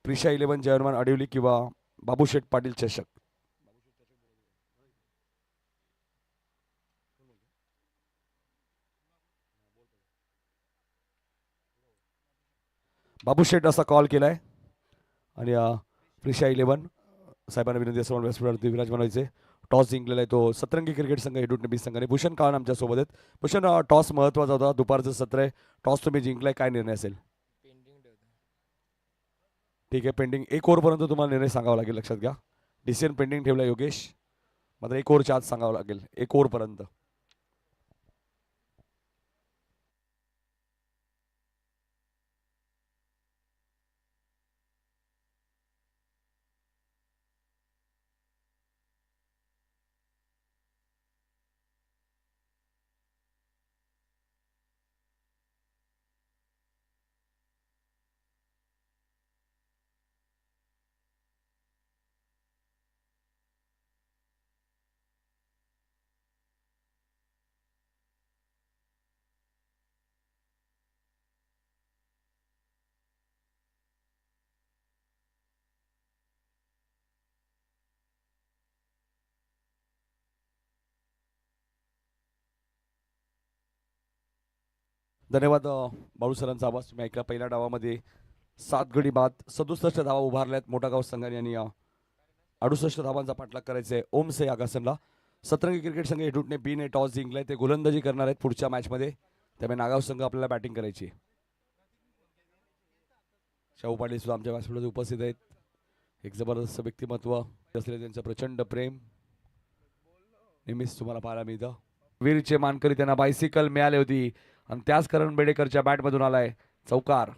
प्रिशा 11 जयमान अडिवली किंवा बाबूशेठ पाटील चषक. बाबूशेठ असा कॉल केलाय आणि प्रिशा 11 साहेबांना विनंती असं व्यासपीठावरती विराजमान व्हायचे. टॉस जिंकलेला आहे तो सतरंगी क्रिकेट संघ हेडूट नबी संघाने. भूषण काळ आमच्या सोबत आहेत. भूषण टॉस महत्वाचा होता. दुपारचं सत्र आहे. टॉस तुम्ही जिंकलाय, काय निर्णय असेल? ठीक आहे, पेंडिंग 1 ओव्हरपर्यंत तुम्हाला निर्णय सांगावा लागेल. लक्षात घ्या डिसिजन पेंडिंग ठेवला योगेश. मात्र 1 ओव्हरच्या आत सांगावं लागेल. 1 ओव्हरपर्यंत. धन्यवाद बाळू सरांचा आवाज तुम्ही ऐकला. पहिल्या डावामध्ये 7 गडी बाद 67 धावा उभारल्यात मोठागाव संघाने आणि 68 धावांचा पाठलाग करायचा आहे ओम से आगासनला. सतरंगी क्रिकेट संघ हेडूटने बीने टॉस जिंकलाय. ते गोलंदाजी करणार आहेत पुढच्या मॅचमध्ये. त्यामुळे नागाव संघ आपल्याला बॅटिंग करायची. शाहू पाटील सुद्धा आमच्या व्यासपीठावर उपस्थित आहेत. एक जबरदस्त व्यक्तिमत्व असलेले त्यांचं प्रचंड प्रेम नेहमीच तुम्हाला पाहायला मिळतं. वीरचे मानकरी त्यांना बायसिकल मिळाली होती आणि त्याच करण बेडेकरच्या बॅटमधून आलाय चौकार.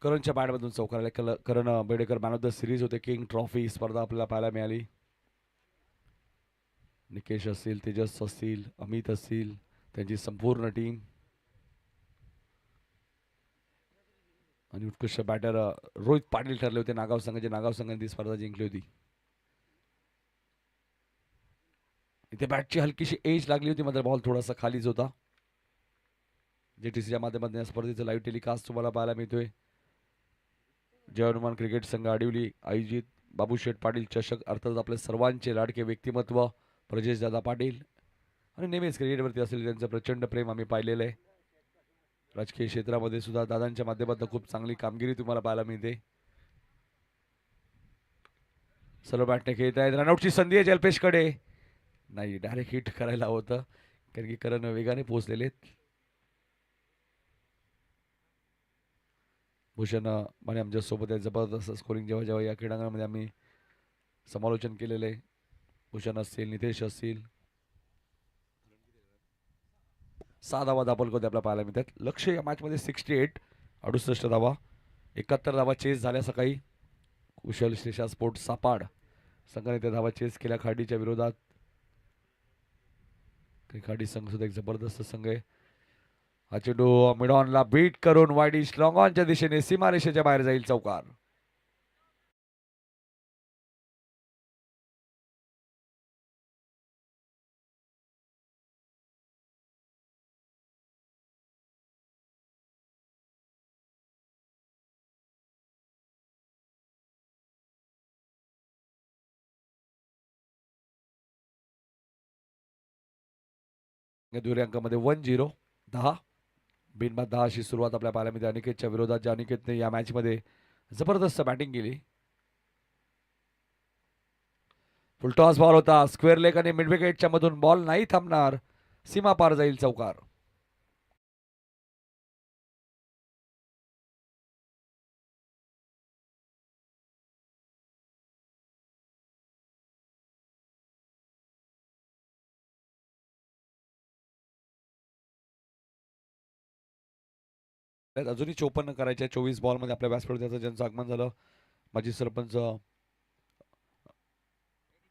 करणच्या बॅटमधून चौकाराला Karan Bedekar man of the series होते. किंग ट्रॉफी स्पर्धा आपल्याला पाहायला मिळाली. निकेश असतील, तेजस असतील, अमित असतील, त्यांची संपूर्ण टीम आणि उत्कृष्ट बॅटर रोहित पाटील ठरले होते नागाव संघाचे. नागाव संघाने ती स्पर्धा जिंकली होती. इथे बॅटची हलकीशी एज लागली होती, मात्र बॉल थोडासा खालीच होता. जेटीसीच्या माध्यमातून या स्पर्धेचं लाईव्ह टेलिकास्ट तुम्हाला पाहायला मिळतोय. जय हनुमान क्रिकेट संघ आडिवली आयोजित बाबूशेठ पाटील चषक, अर्थात आपले सर्वांचे लाडके व्यक्तिमत्व ब्रजेशदादा पाटील आणि नेहमीच क्रिकेटवरती असलेले त्यांचं प्रचंड प्रेम आम्ही पाहिलेलं आहे. राजकीय क्षेत्रामध्ये सुद्धा दादांच्या माध्यमातून खूप चांगली कामगिरी तुम्हाला पाहायला मिळते. सर्व बॅटने खेळत आहेत. रनआउटची संधी आहे जल्पेशकडे. नाही, डायरेक्ट हिट करायला होतं कारण की करण वेगाने पोहोचलेले आहेत. भूषण माने आमच्यासोबत आहे. जबरदस्त स्कोरिंग जेव्हा जेव्हा या क्रीडांगणामध्ये आम्ही समालोचन केलेलं आहे. भूषण असतील, नितेश असतील. 6 धावा दाखल होते आपल्याला पाहायला मिळतात. लक्ष या मॅचमध्ये 68, 68 धावा, 71 धावा चेस झाल्या सकाळी. कुशल श्लेषा स्पोर्ट सापाड संघाने त्या धावा चेस केल्या खाडीच्या विरोधात. खाडी संघ सुद्धा एक जबरदस्त संघ आहे. हा चेंडू मिडॉनला बीट करून वाईडिश लॉंग ऑनच्या दिशेने सीमारेषेच्या बाहेर जाईल चौकार. दुहेरी अंकामध्ये 1-0, 10 बिनबाद 10 अशी सुरुवात आपल्या पाहायला मिळते अनिकेतच्या विरोधात. ज्या अनिकेतने या मॅच मध्ये जबरदस्त बॅटिंग केली. फुलटॉस बॉल होता, स्क्वेअर लेग आणि मिड विकेटच्या मधून बॉल नाही थांबणार, सीमा पार जाईल चौकार. अजूनही 54 करायचे 24 बॉल मध्ये आपल्या व्यासपीठावर ज्यांचं आगमन झालं. माजी सरपंच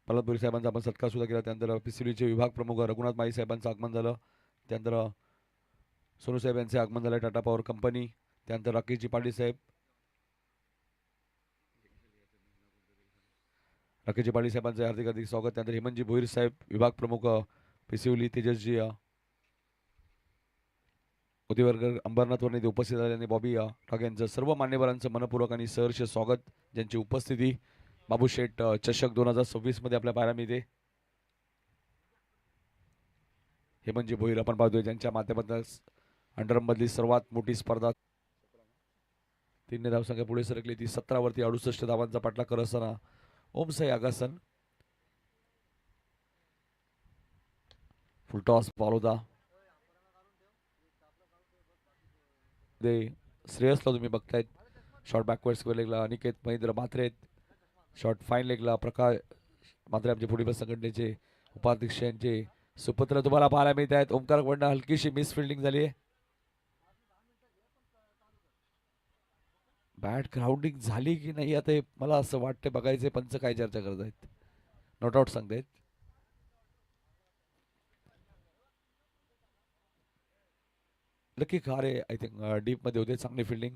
प्रल्हादपुरी साहेबांचा आपण सत्कार सुद्धा केला. त्यानंतर पिसिलीचे विभाग प्रमुख रघुनाथ माई साहेबांचं आगमन झालं. त्यानंतर सोनू साहेब यांचे आगमन झालं, टाटा पॉवर कंपनी. त्यानंतर राकेशजी पाटील साहेब, राकेशजी पाटील साहेबांचे हार्दिक हार्दिक स्वागत. त्यानंतर हेमंतजी भोईर साहेब विभाग प्रमुख पिसिवली. तेजसजी उदयवर्गर अंबरनाथ वरती उपस्थित झाल्याने बॉबी ठाक यांचं सर्व मान्यवरांचं मनपूर्वक आणि सहर्ष स्वागत. ज्यांची उपस्थिती बाबूशेठ चषक 2026 मध्ये आपल्या पाहायला मिळते. हेमंतजी भोईर आपण पाहतोय, ज्यांच्या माध्यमातून अंडरमधली सर्वात मोठी स्पर्धा 3 धावसंख्या पुढे सरकली. ती 17 वरती 68 धावांचा पाठलाग करत असताना ओमसाई आगासन फुलटॉस बॉल होता. श्रेयसला तुम्ही बघतायत, शॉर्ट बॅकवर्ड स्क्वेअर लेगला अनिकेत महेंद्र म्हात्रे, शॉर्ट फाईन लेगला प्रकाश म्हात्रे आमचे पुढील संघटनेचे उपाध्यक्ष यांचे सुपुत्र तुम्हाला पाहायला मिळत आहेत. ओमकार कडनं हलकीशी मिस फिल्डिंग झाली आहे. बॅट ग्राउंडिंग झाली की नाही आता हे मला असं वाटतं बघायचे. पंच काय चर्चा करत आहेत, नॉट आउट सांगतायत. लकी खारे आय थिंक डीप मध्ये होते, चांगली फिल्डिंग.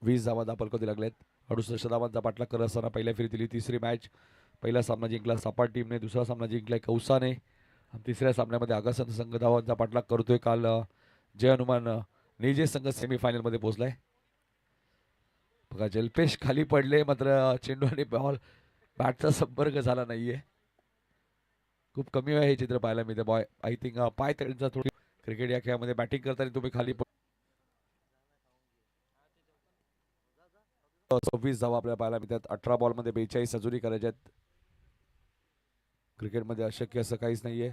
20 धावा दाखल लागल्यात. 68 धावांचा पाठलाग करत असताना पहिल्या फेरीतील तिसरी मॅच. पहिला सामना जिंकला सापाट टीमने, दुसरा सामना जिंकलाय कौसाने आणि तिसऱ्या सामन्यामध्ये आगासन संघ धावांचा पाठलाग करतोय. काल जय हनुमान निजे संघ सेमीफायनल मध्ये पोहोचलाय. बघा जल्पेश खाली पडले, मात्र चेंडू आणि बॉल बॅटचा संपर्क झाला नाहीये. खूप कमी वेळ हे चित्र पाहायला मिळते. बॉय आय थिंक पाय त्यांचा थोडी क्रिकेट या खेळामध्ये बॅटिंग करताना तुम्ही खाली 26 धावा आपल्याला पाहायला मिळतात. 18 बॉल मध्ये 42 अजूनही करायच्यात. क्रिकेटमध्ये अशक्य असं काहीच नाहीये.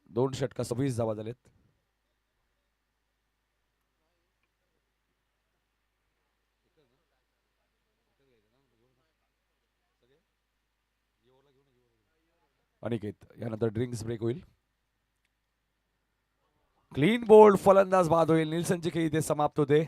दोन षटका 26 धावा झालेत. अनिकेत. यानंतर ड्रिंक्स ब्रेक होईल. क्लीन बोल्ड फलंदाज बाद होईल. निल्सनची खेळी इथे समाप्त होते.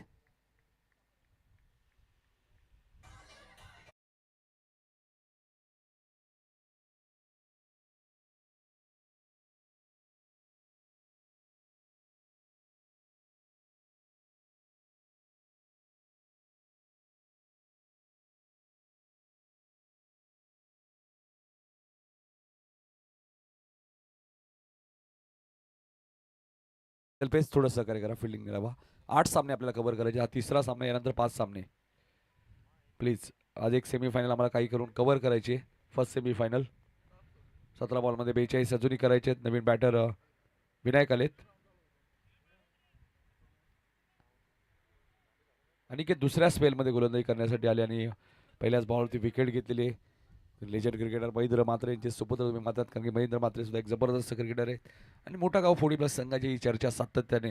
पेस थोडं सहकार्य करा. फिल्डिंग मिळावा. 8 सामने आपल्याला कव्हर करायचे. हा तिसरा सामना. यानंतर 5 सामने. प्लीज आज एक सेमीफायनल आम्हाला काही करून कव्हर करायची. फर्स्ट सेमीफायनल 17 बॉलमध्ये 42 अजूनही करायचे आहेत. नवीन बॅटर विनायक आलेत. अनिकेत दुसऱ्या स्पेलमध्ये गोलंदाजी करण्यासाठी आले आणि पहिल्याच बॉलवरती विकेट घेतलेली. लेजंड क्रिकेटर महेंद्र म्हात्रे यांचे सुपुत्र तुम्ही मानतात, कारण की महेंद्र म्हात्रे सुद्धा एक जबरदस्त क्रिकेटर आहे आणि मोठा गाव फोर्टी प्लस संघाची ही चर्चा सातत्याने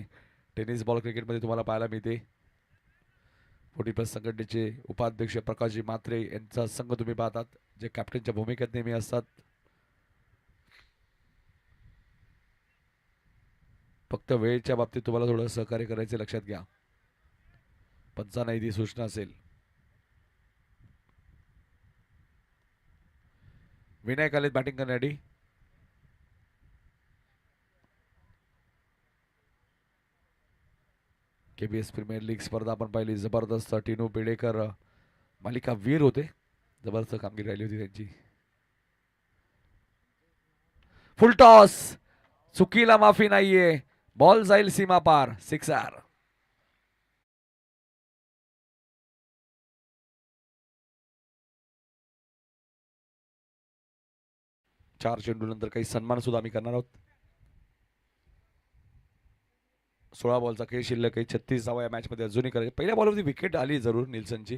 टेनिस बॉल क्रिकेटमध्ये तुम्हाला पाहायला मिळते. फोर्टी प्लस संघटनेचे उपाध्यक्ष प्रकाशजी म्हात्रे यांचा संघ तुम्ही पाहतात, जे कॅप्टनच्या भूमिकेत नेहमी असतात. फक्त वेळेच्या बाबतीत तुम्हाला थोडं सहकार्य करायचे लक्षात घ्या. पंचांना ही सूचना असेल. विनायक आलेत बॅटिंग करण्यासाठी. केबीएस प्रीमियर लीग स्पर्धा आपण पाहिली. जबरदस्त टिनू पेडेकर मालिका वीर होते. जबरदस्त कामगिरी राहिली होती त्यांची. फुल टॉस. चुकीला माफी नाहीये. बॉल जाईल सीमा पार. सिक्सर. चार चेंडू नंतर काही सन्मान सुद्धा आम्ही करणार आहोत. 16 बॉलचा खेळ शिल्लक आहे. 36 धावा या मॅच मध्ये अजूनही करायचे. पहिल्या बॉलवरती विकेट आली जरूर निल्सनची,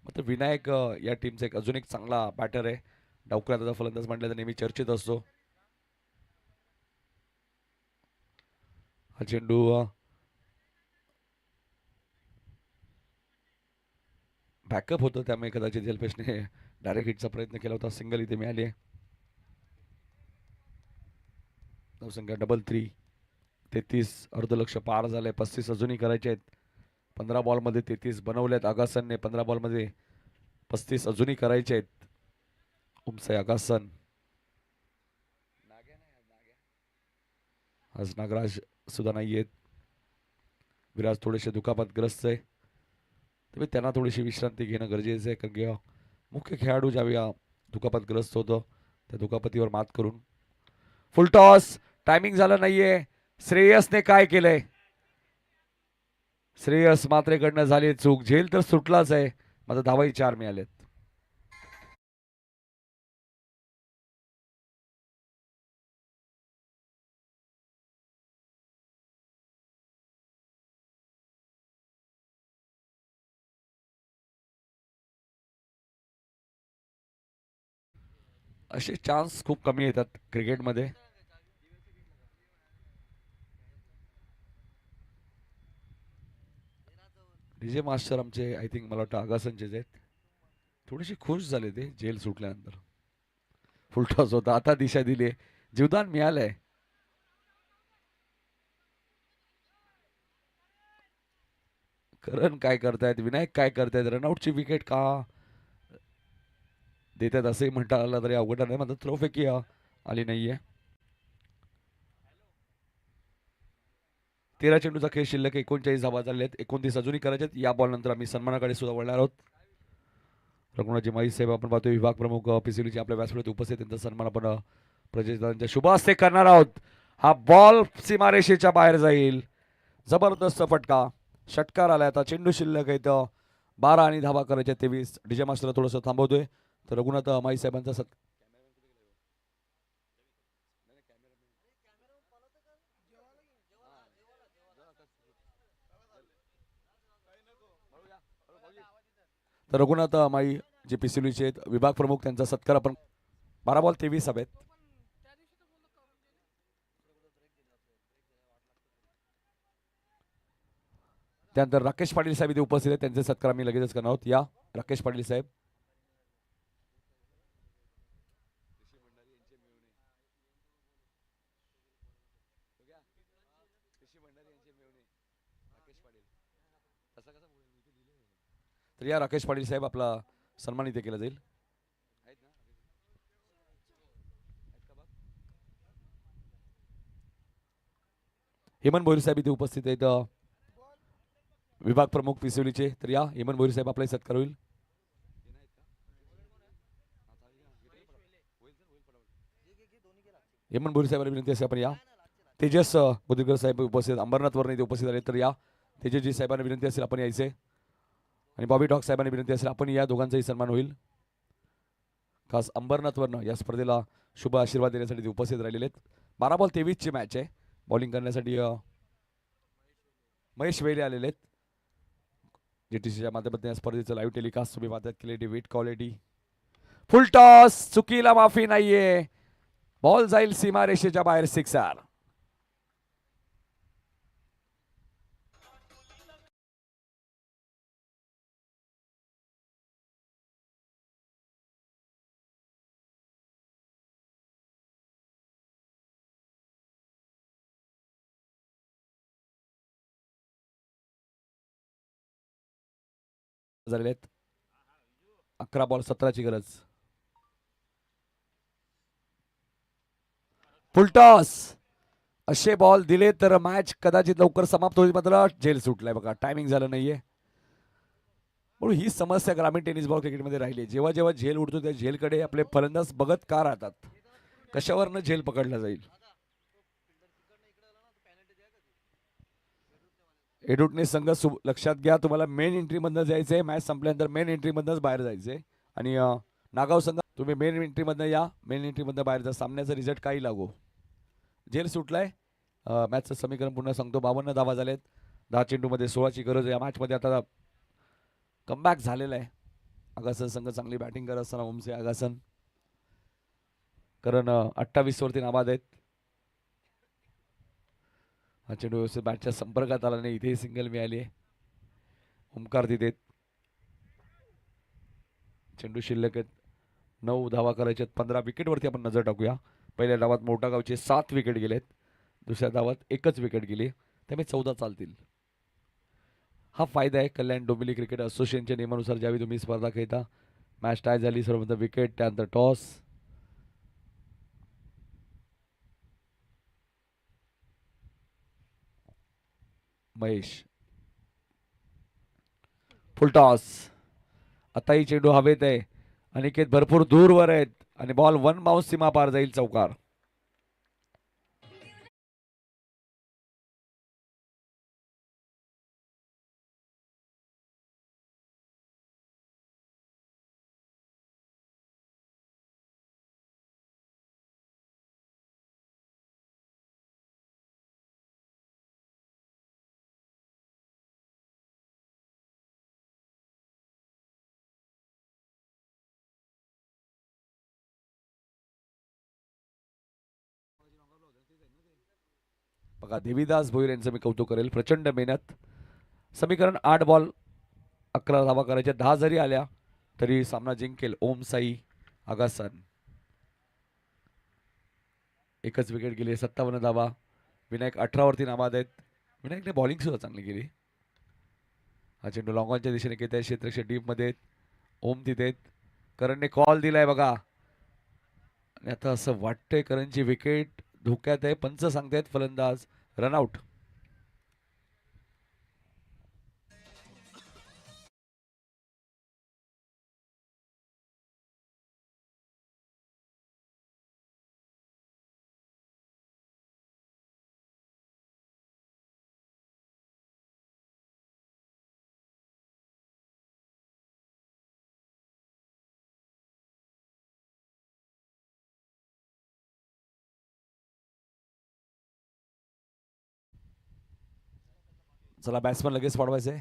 मात्र विनायक या टीमचा एक अजून एक चांगला बॅटर आहे. डावखुरा फलंदाज म्हटलं तर नेहमी चर्चेत असतो. हा चेंडू बॅकअप होतं, त्यामुळे कदाचित जलपेशने डायरेक्ट हिटचा प्रयत्न केला होता. सिंगल इथे मिळाली आहे. धावसंख्या डबल 3. 33 अर्धलक्ष पार झाले. 35 अजूनही करायचे आहेत. 15 बॉलमध्ये 33 बनवलेत आगासनने. 15 बॉलमध्ये 35 अजूनही करायचे आहेत. उमसाई आगासन. आज नागराज सुद्धा नाही आहेत. विराज थोडेसे दुखापतग्रस्त आहे, तरी त्यांना थोडीशी विश्रांती घेणं गरजेचं आहे, कारण की मुख्य खेळाडू ज्यावेळी दुखापतग्रस्त होतं त्या दुखापतीवर मात करून. फुल टॉस. टायमिंग झालं नाहीये. श्रेयसने काय केलंय? श्रेयस मात्रेकडनं झाली चूक. झेल तर सुटलाच आहे, मात्र धावाही 4 मिळालेत. असे चान्स खूप कमी येतात क्रिकेटमध्ये. डीजे मास्टर आमचे आय थिंक मला वाटतं आगासनचेच आहेत. थोडीशी खुश झाले ते जेल सुटल्यानंतर. फुल टॉस होता, आता दिशा दिली. जीवदान मिळालंय. करण काय करतायत, विनायक काय करतायत, रनआउटची विकेट का देतात असंही म्हणता आलं तरी अवघड नाही, मात्र थ्रोफेकी आली नाहीये. 13 चेंडूचा खेळ शिल्लक. 39 धावा झालेत. 29 अजूनही करायचे. या बॉल नंतर आम्ही सन्मानाकडे सुद्धा वळणार आहोत. रघुनाथजी माई साहेब आपण पाहतोय विभाग प्रमुख पिसिलीचे आपल्या व्यासपीठात उपस्थित. त्यांचा सन्मान आपण प्रजेशदारांच्या शुभ हस्ते करणार आहोत. हा बॉल सीमारेषेच्या बाहेर जाईल. जबरदस्त फटका. षटकार आलाय. आता चेंडू शिल्लक आहे तर 12 आणि धावा करायच्या 23. डीजे मास्टर थोडंसं थांबवतोय तर रघुनाथ माई साहेबांचा तर रघुनाथ माई जे पिसिलीचे आहेत विभाग प्रमुख, त्यांचा सत्कार आपण 12 बॉल 23 हवेत. त्यानंतर राकेश पाटील साहेब इथे उपस्थित आहेत. त्यांचे सत्कार आम्ही लगेचच करणार आहोत. या राकेश पाटील साहेब. तर या राकेश पाटील साहेब आपला सन्मान इथे केला जाईल. हेमंत भोईर साहेब इथे उपस्थित आहेत, विभाग प्रमुख पिसवलीचे. तर या हेमंत भोईर साहेब आपला सत्कार होईल. हेमंत भोईर साहेबांना विनंती असे आपण या. तेजस मुदगल साहेब उपस्थित, अंबरनाथवरून इथे उपस्थित आले. तर या तेजसजी साहेबांना विनंती असेल आपण यायचे. आणि बॉबी डॉक साहेबांना विनंती असेल आपण या, दोघांचाही सन्मान होईल. खास अंबरनाथवरनं या स्पर्धेला शुभ आशीर्वाद देण्यासाठी ते उपस्थित राहिलेले आहेत. 12 बॉल 23 ची मॅच आहे. बॉलिंग करण्यासाठी महेश वेळे आलेले आहेत. जीटीसीच्या माध्यमातून या स्पर्धेचं लाईव्ह टेलिकास्ट तुम्ही पाहतात. क्लॅरिटी, वेट क्वालिटी. फुल टॉस, चुकीला माफी नाहीये. बॉल जाईल सीमारेषेच्या बाहेर, सिक्सर. झालेले आहेत. 11 बॉल 17ची गरज. फुलटॉस असे बॉल दिले तर मॅच कदाचित लवकर समाप्त होईल. मात्र झेल सुटलाय बघा, टायमिंग झालं नाहीये. म्हणून ही समस्या ग्रामीण टेनिस बॉल क्रिकेटमध्ये राहिली. जेव्हा जेव्हा झेल उडतो त्या झेलकडे आपले फलंदाज बघत का राहतात, कशावरनं झेल पकडला जाईल. एडुटने संघ लक्षात घ्या, तुम्हाला मेन एंट्री मधनं जायचंय. मॅच संपल्यानंतर मेन एंट्री मधनच बाहेर जायचंय. आणि नागाव संघ तुम्ही मेन एंट्री मधनं या, मेन एंट्री मधनं बाहेर जा. सामन्याचा रिझल्ट काही लागो, झेल सुटलाय. मॅचचं समीकरण पुन्हा सांगतो. 52 धावा झालेत. 10 चेंडूमध्ये 16ची गरज. या मॅचमध्ये आता कमबॅक झालेला आहे. आगासन संघ चांगली बॅटिंग करत असताना ओमसे आगासन, कारण 28 वरती नाबाद आहेत. हा चेंडू व्यवस्थित बॅटच्या संपर्कात आला नाही. इथेही सिंगल मिळाली आहे. ओमकार तिथे चेंडू शिल्लक आहेत. 9 धावा करायच्यात. 15 विकेटवरती आपण नजर टाकूया. पहिल्या डावात मोठा गावचे 7 विकेट गेलेत. दुसऱ्या डावात एकच विकेट गेली, त्यामुळे 14 चालतील. हा फायदा आहे कल्याण डोंबिवली क्रिकेट असोसिएशनच्या नियमानुसार. ज्यावेळी तुम्ही स्पर्धा खेळता, मॅच टाय झाली, सर्वप्रथम विकेट, त्यानंतर टॉस. महेश फुल टॉस. आताही चेंडू हवेत आहे. अनिकेत भरपूर दूरवर आहेत आणि बॉल 1 बाउन्स सीमा पार जाईल, चौकार. बघा, देवीदास भोईर यांचं मी कौतुक करेल. प्रचंड मेहनत. समीकरण 8 बॉल 11 धावा करायच्या. 10 जरी आल्या तरी सामना जिंकेल ओम साई आगासन. एकच विकेट गेली, 57 धावा. विनायक 18 वरती नाबाद आहेत. विनायकने बॉलिंग सुद्धा चांगली केली. हा चेंडू लॉंगॉनच्या दिशेने घेत आहे. क्षेत्रक्षे डीप मध्ये. ओम तिथे आहेत. करणने कॉल दिलाय बघा. आणि आता असं वाटतंय करणची विकेट धोक्यात आहे. पंच सांगतायत फलंदाज रनआउट. चला, बॅट्समन लगेच वाढवायचे.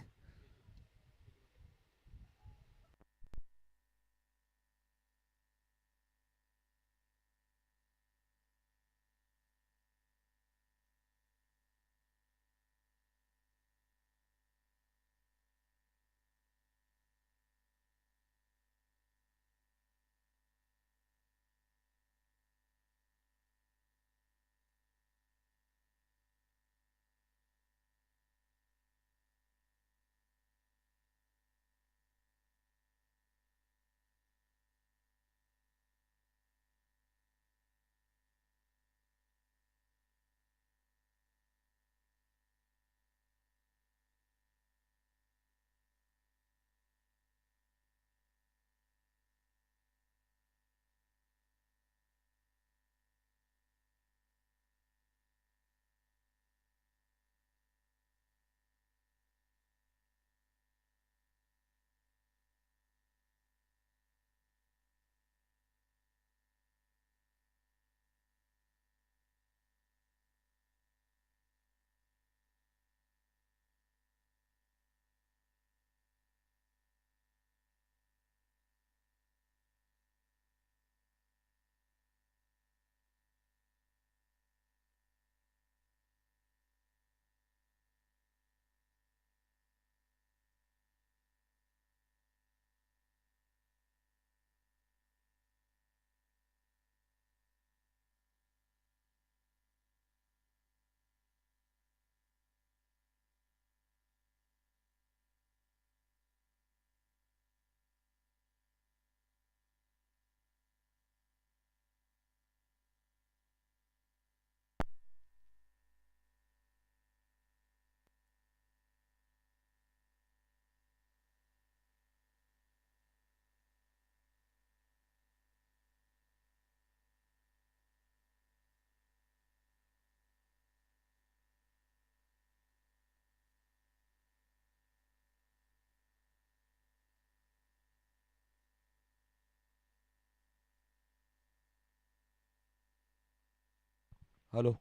हॅलो.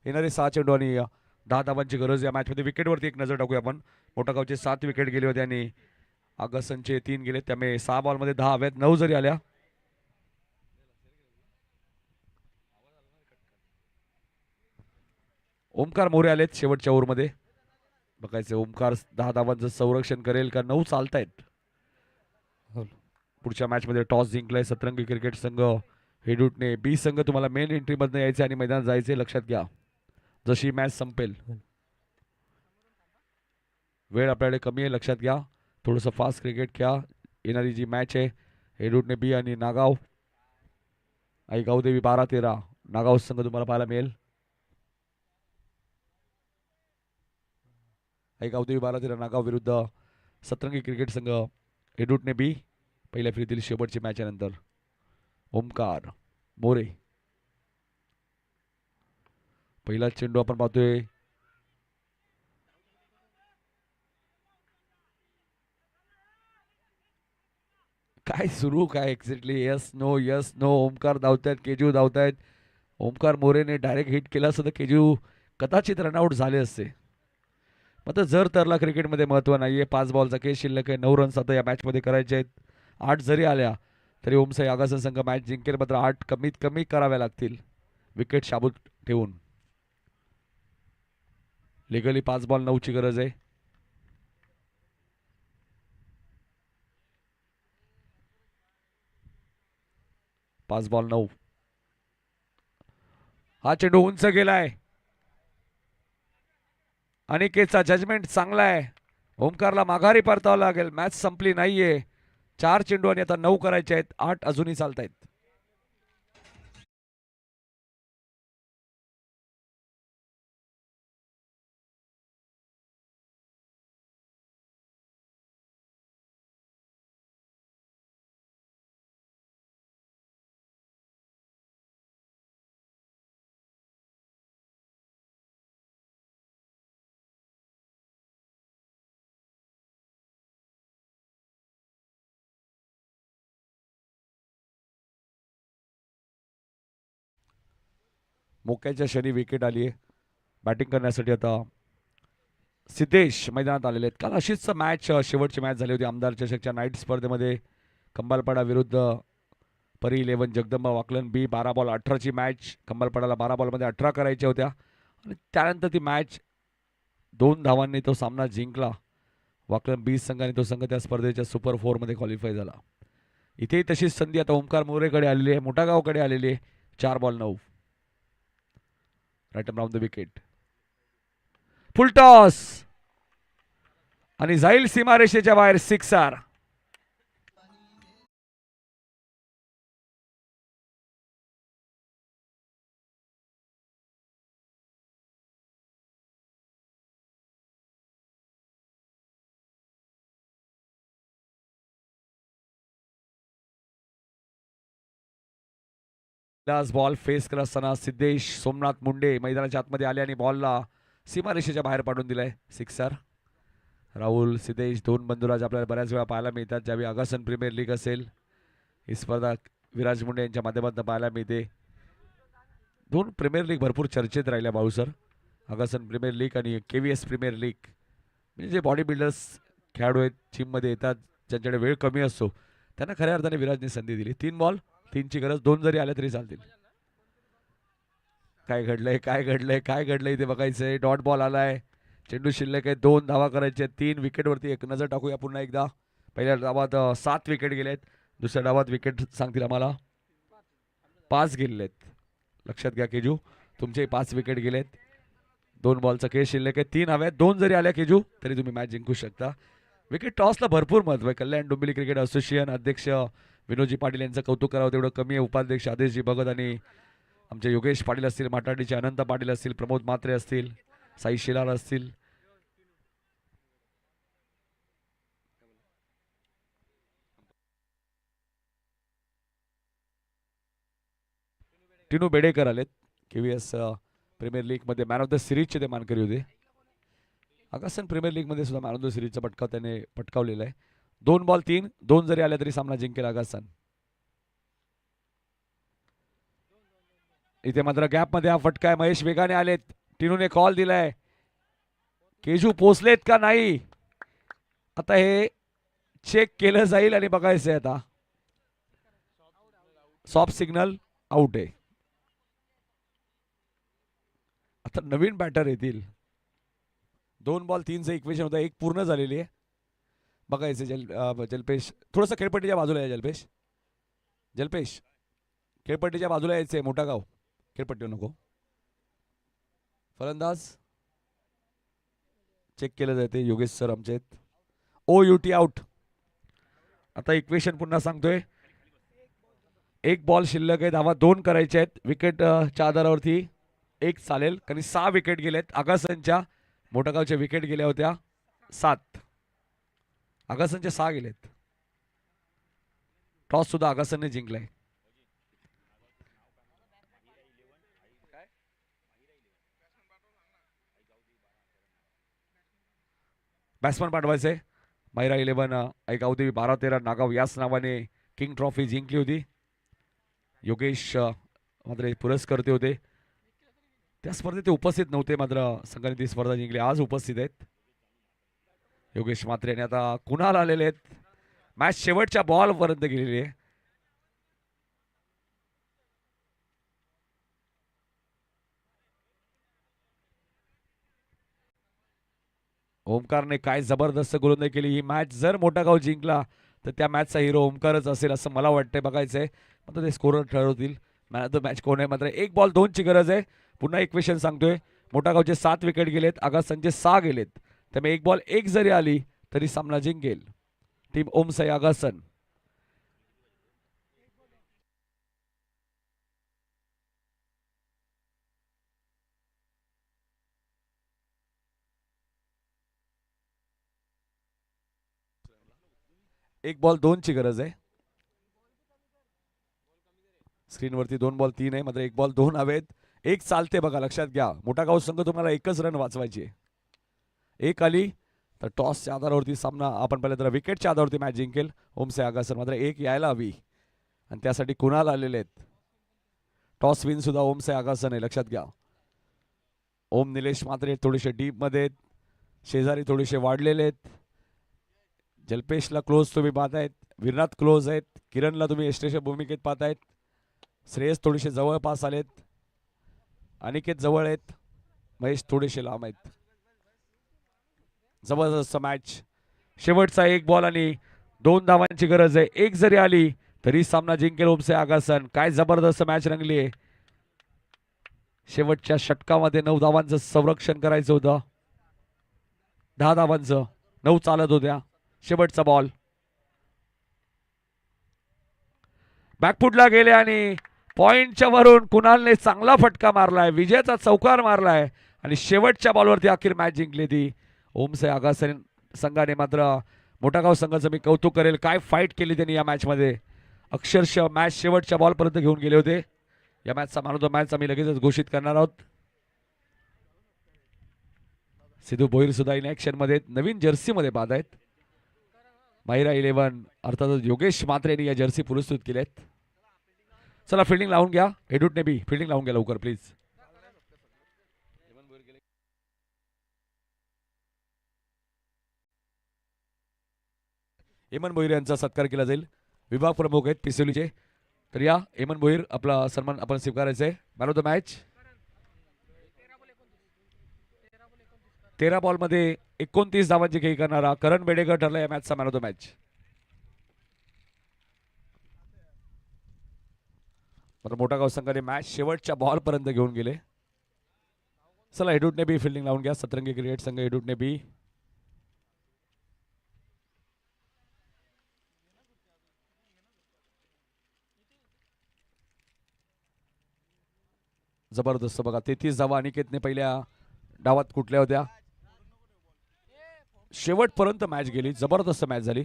येणारे 6 चेंडू आणि 10 धावांची गरज या मॅचमध्ये. विकेटवरती एक नजर टाकूया आपण. मोठागावचे 7 विकेट गेले होते आणि आगसनचे 3 गेले, त्यामुळे 6 बॉलमध्ये 10 हव्यात, 9 जरी आल्या. ओमकार मोरे आलेत शेवटच्या ओव्हरमध्ये. बघायचं ओमकार 10 धावांचं संरक्षण करेल का. 9 चालतायत. पुढच्या मॅचमध्ये टॉस जिंकलाय सतरंगी क्रिकेट संघ हेडूटने. बी संघ तुम्हाला मेन एंट्रीमधनं यायचे आणि मैदानात जायचे, लक्षात घ्या. जशी मॅच संपेल, वेळ आपल्याकडे कमी आहे, लक्षात घ्या. थोडंसं फास्ट क्रिकेट खेळा. येणारी जी मॅच आहे हेडूटने बी आणि नागाव, आई गावदेवी 12-13 नागाव संघ तुम्हाला पाहायला मिळेल. आई गावदेवी 12-13 नागाव विरुद्ध सतरंगी क्रिकेट संघ हेडूटने बी. पहिल्या फेरीतील शेवटची मॅच आहे. नंतर ओमकार मोरे. पहिला चेंडू आपण पाहतोय. काय सुरू काय exactly. Yes no yes no. Omkar धावतायत, केजू धावतायत. ओमकार मोरेने डायरेक्ट हिट केला असतं तर केजू कदाचित रनआउट झाले असते. मात्र जर तरला क्रिकेटमध्ये महत्त्व नाहीये. 5 बॉलचा खेळ शिल्लक आहे. 9 रन्स आता या मॅचमध्ये करायचे आहेत. 8 जरी आल्या तरी ओमसाई आगासन संघ मॅच जिंकेल. मात्र 8 कमीत कमी कराव्या लागतील विकेट शाबूत ठेवून. लिगली 5 बॉल 9 ची गरज आहे. पाच बॉल 9. हा चेंडू उंच गेलाय. अनिकेतचा जजमेंट चांगला आहे. ओमकारला माघारी परतावं लागेल. मॅच संपली नाहीये. 4 चेंडू आणि आता 9 करायचे आहेत. 8 अजूनही चालतायत. मोक्याच्या शनी विकेट आली आहे. बॅटिंग करण्यासाठी आता सिद्धेश मैदानात आलेले आहेत. काल अशीच मॅच शेवटची मॅच झाली होती आमदार चषकच्या नाईट स्पर्धेमध्ये. कंबालपाडा विरुद्ध परी 11 जगदंबा वाकलन बी. 12 बॉल 18ची मॅच. कंबालपाडाला 12 बॉलमध्ये 18 करायच्या होत्या आणि त्यानंतर ती मॅच 2 धावांनी तो सामना जिंकला वाकलन बी संघाने. तो संघ त्या स्पर्धेच्या सुपर 4मध्ये क्वालिफाय झाला. इथेही तशीच संधी आता ओमकार मोरेकडे आलेली आहे, मोठागावकडे आलेली आहे. 4 ball 9. Right around the wicket. Full toss आणि जाईल सीमारेषेच्या बाहेर. 6 बॉल फेस करत असताना सिद्धेश सोमनाथ मुंडे मैदानाच्या आतमध्ये आले आणि बॉलला सीमारेषेच्या बाहेर पाडून दिलाय. 6. राहुल सिद्धेश 2 बंधुराज आपल्याला बऱ्याच वेळा पाहायला मिळतात. ज्यावेळी आगासन प्रीमियर लीग असेल ही स्पर्धा विराज मुंडे यांच्या माध्यमातून पाहायला मिळते. 2 प्रीमियर लीग भरपूर चर्चेत राहिल्या भाऊ सर. आगासन प्रीमियर लीग आणि KVS प्रीमियर लीग. म्हणजे जे बॉडी बिल्डर्स खेळाडू आहेत, जिममध्ये येतात, ज्यांच्याकडे वेळ कमी असतो, त्यांना खऱ्या अर्थाने विराजने संधी दिली. 3 बॉल 3ची गरज. 2 जरी आल्या तरी चालतील. काय घडलंय काय घडलंय काय घडलंय इथे बघायचंय. डॉट बॉल आलाय. चेंडू शिल्लक आहे. 2 धावा करायचे. 3 विकेटवरती एक नजर टाकूया पुन्हा एकदा. पहिल्या डावात 7 विकेट गेलेत. दुसऱ्या डावात विकेट सांगतील आम्हाला 5 गेलेत. लक्षात घ्या केजू, तुमचे 5 विकेट गेलेत. 2 बॉलचा खेळ शिल्लक आहे. 3 हव्यात. 2 जरी आल्या केजू तरी तुम्ही मॅच जिंकू शकता. विकेट टॉसला भरपूर महत्व आहे. कल्याण डोंबिवली क्रिकेट असोसिएशन अध्यक्ष विनोदजी पाटील यांचं कौतुक करावं तेवढं कमी आहे. उपाध्यक्ष आदेशजी भगत आणि आमचे योगेश पाटील असतील, माटाडीचे अनंत पाटील असतील, प्रमोद म्हात्रे असतील, साई शिलार असतील. टिनू बेडेकर आलेत. KVS प्रीमियर लीगमध्ये मॅन ऑफ द सिरीजचे ते मानकरी होते. आगासन प्रीमियर लीगमध्ये सुद्धा मॅन ऑफ द सिरीजचा पटकाव त्याने पटकावलेला आहे. 2 बॉल 3, 2 जरी आले तरी सामना जिंकेल आगासन. इथे मात्र गॅप मध्ये हा फटका आहे. महेश वेगाने आलेत. टिनूने कॉल दिलाय. केजू पोचलेत का नाही आता हे चेक केलं जाईल आणि बघायचंय आता. सॉफ्ट सिग्नल आउट आहे. आता नवीन बॅटर येतील. 2 बॉल 3चं इक्वेशन होतं. एक पूर्ण झालेली आहे. बघायचं जलपेश थोडंसं खेळपट्टीच्या बाजूला आहे. जलपेश खेळपट्टीच्या बाजूला यायचंय. मोठा गाव खेळपट्टी नको. फलंदाज चेक केलं जाते. योगेश सर आमचे आहेत. OUT out. आता इक्वेशन पुन्हा सांगतोय. 1 बॉल शिल्लक आहे. धावा 2 करायचे आहेत. विकेटच्या आधारावरती 1 चालेल कारण 6 विकेट गेलेत. आगासनच्या मोठा गावच्या विकेट गेल्या होत्या 7. आगासनचे 6 गेलेत. टॉस सुद्धा आगासनने जिंकलाय. बॅट्समन पाठवायचे. मायरा 11 ऐकावती 12-13 नागाव याच नावाने किंग ट्रॉफी जिंकली होती. योगेश मात्र पुरस्कर्ते होते. त्या स्पर्धेत ते उपस्थित नव्हते. मात्र संघाने ती स्पर्धा जिंकली. आज उपस्थित आहेत योगेश मात्रे. आणि आता कुणाल आलेले आहेत. मॅच शेवटच्या बॉल पर्यंत गेलेली आहे. ओमकारने काय जबरदस्त गोलंदाजी केली. ही मॅच जर मोठा गाव जिंकला तर त्या मॅचचा हिरो ओमकारच असेल असं मला वाटतंय. बघायचंय मात्र ते स्कोरर ठरवतील मॅन ऑफ द मॅच कोण आहे. मात्र 1 बॉल 2ची गरज आहे. पुन्हा इक्वेशन सांगतोय. मोठा गावचे 7 विकेट गेलेत. आगासनचे 6 गेलेत. त्यामुळे 1 बॉल 1 जरी आली तरी सामना जिंकेल टीम ओमसाई आगासन. एक बॉल 2ची गरज आहे. स्क्रीनवरती 2 बॉल 3 आहे. मात्र 1 बॉल 2 हवेत. 1 चालते बघा. लक्षात घ्या. मोठा गाव संघ तुम्हाला 1च रन वाचवायची आहे. 1 आली तर टॉसच्या आधारावरती सामना आपण पाहिलं तर विकेटच्या आधारावरती मॅच जिंकेल ओमसाई आगासन. मात्र 1 यायला हवी आणि त्यासाठी कुणाल आलेले आहेत. टॉस विन सुद्धा ओमसाई आगासन आहे. लक्षात घ्या. ओम निलेश मात्र थोडेसे डीप मध्ये आहेत. शेजारी थोडेसे वाढलेले आहेत. जलपेशला क्लोज तुम्ही पाहतायत. विरनाथ क्लोज आहेत. किरणला तुम्ही एस्टेच्या भूमिकेत पाहतायत. श्रेयस थोडेसे जवळपास आलेत. अनिकेत जवळ आहेत. महेश थोडेसे लांब आहेत. जबरदस्त मॅच. शेवटचा 1 बॉल आणि 2 धावांची गरज आहे. 1 जरी आली तरी सामना जिंकेल ओमसाई आगासन. काय जबरदस्त मॅच रंगली आहे. शेवटच्या षटकामध्ये 9 धावांचं संरक्षण करायचं होतं. 10 धावांचं 9 चालत होत्या. शेवटचा बॉल बॅकफुटला गेले आणि पॉइंटच्या वरून कुणालने चांगला फटका मारलाय. विजयाचा चौकार मारलाय आणि शेवटच्या बॉलवरती अखेर मॅच जिंकली ती ओमसाई आगासन संघाने. मात्र मोठा गाव संघाचं मी कौतुक करेल. काय फाईट केली त्यांनी या मॅचमध्ये. अक्षरशः मॅच शेवटच्या बॉलपर्यंत घेऊन गेले होते. या मॅचचा मॅन ऑफ द मॅच आम्ही लगेचच घोषित करणार आहोत. सिद्धू भोईर सुद्धा इन ऍक्शन मध्ये नवीन जर्सी मध्ये पाहत आहेत. माहिरा 11 अर्थातच योगेश मात्रे यांनी या जर्सी पुरस्कृत केल्यात. चला फिल्डिंग लावून घ्या. एडूटने बी फिल्डिंग लावून घ्या लवकर प्लीज. हेमंत भोईर यांचा सत्कार केला जाईल. विभाग प्रमुख आहेत पिसोलीचे. तर या हेमंत भोईर आपला सन्मान आपण स्वीकारायचा आहे. मॅन ऑफ द मॅच 13 बॉलमध्ये 29 धावांची खेळी करणारा करण बेडेकर ठरला या मॅचचा मॅन ऑफ द मॅच. मोठा गाव संघाने मॅच शेवटच्या बॉल पर्यंत घेऊन गेले. चला एडूटने बी फिल्डिंग लावून घ्या. सतरंगी क्रिकेट संघ एडूटने बी. जबरदस्त बघा. 33 धावा अनिकेतने पहिल्या डावात कुठल्या होत्या. शेवटपर्यंत मॅच गेली. जबरदस्त मॅच झाली.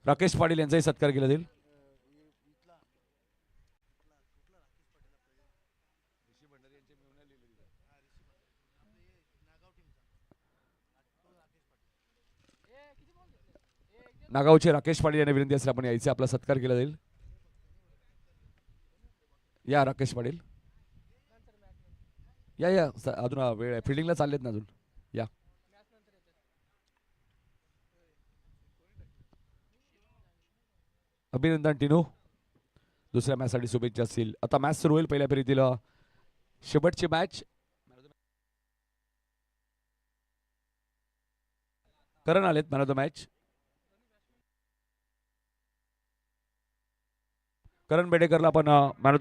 राकेश पाटील यांचाही सत्कार केला जाईल. नागावचे राकेश पाटील यांना विनंती असेल आपण यायचे, आपला सत्कार केला जाईल. या राकेश पाटील या या अजून वेळ आहे, फिल्डिंगला चाललेत ना अजून. या अभिनंदन टिनू, दुसऱ्या मॅचसाठी शुभेच्छा असतील. आता मॅच सुरू होईल. पहिल्या फेरीतील शेवटची मॅच. करण आलेत मॅन ऑफ द मॅच. करण बेडेकरला आपण मॅन ऑफ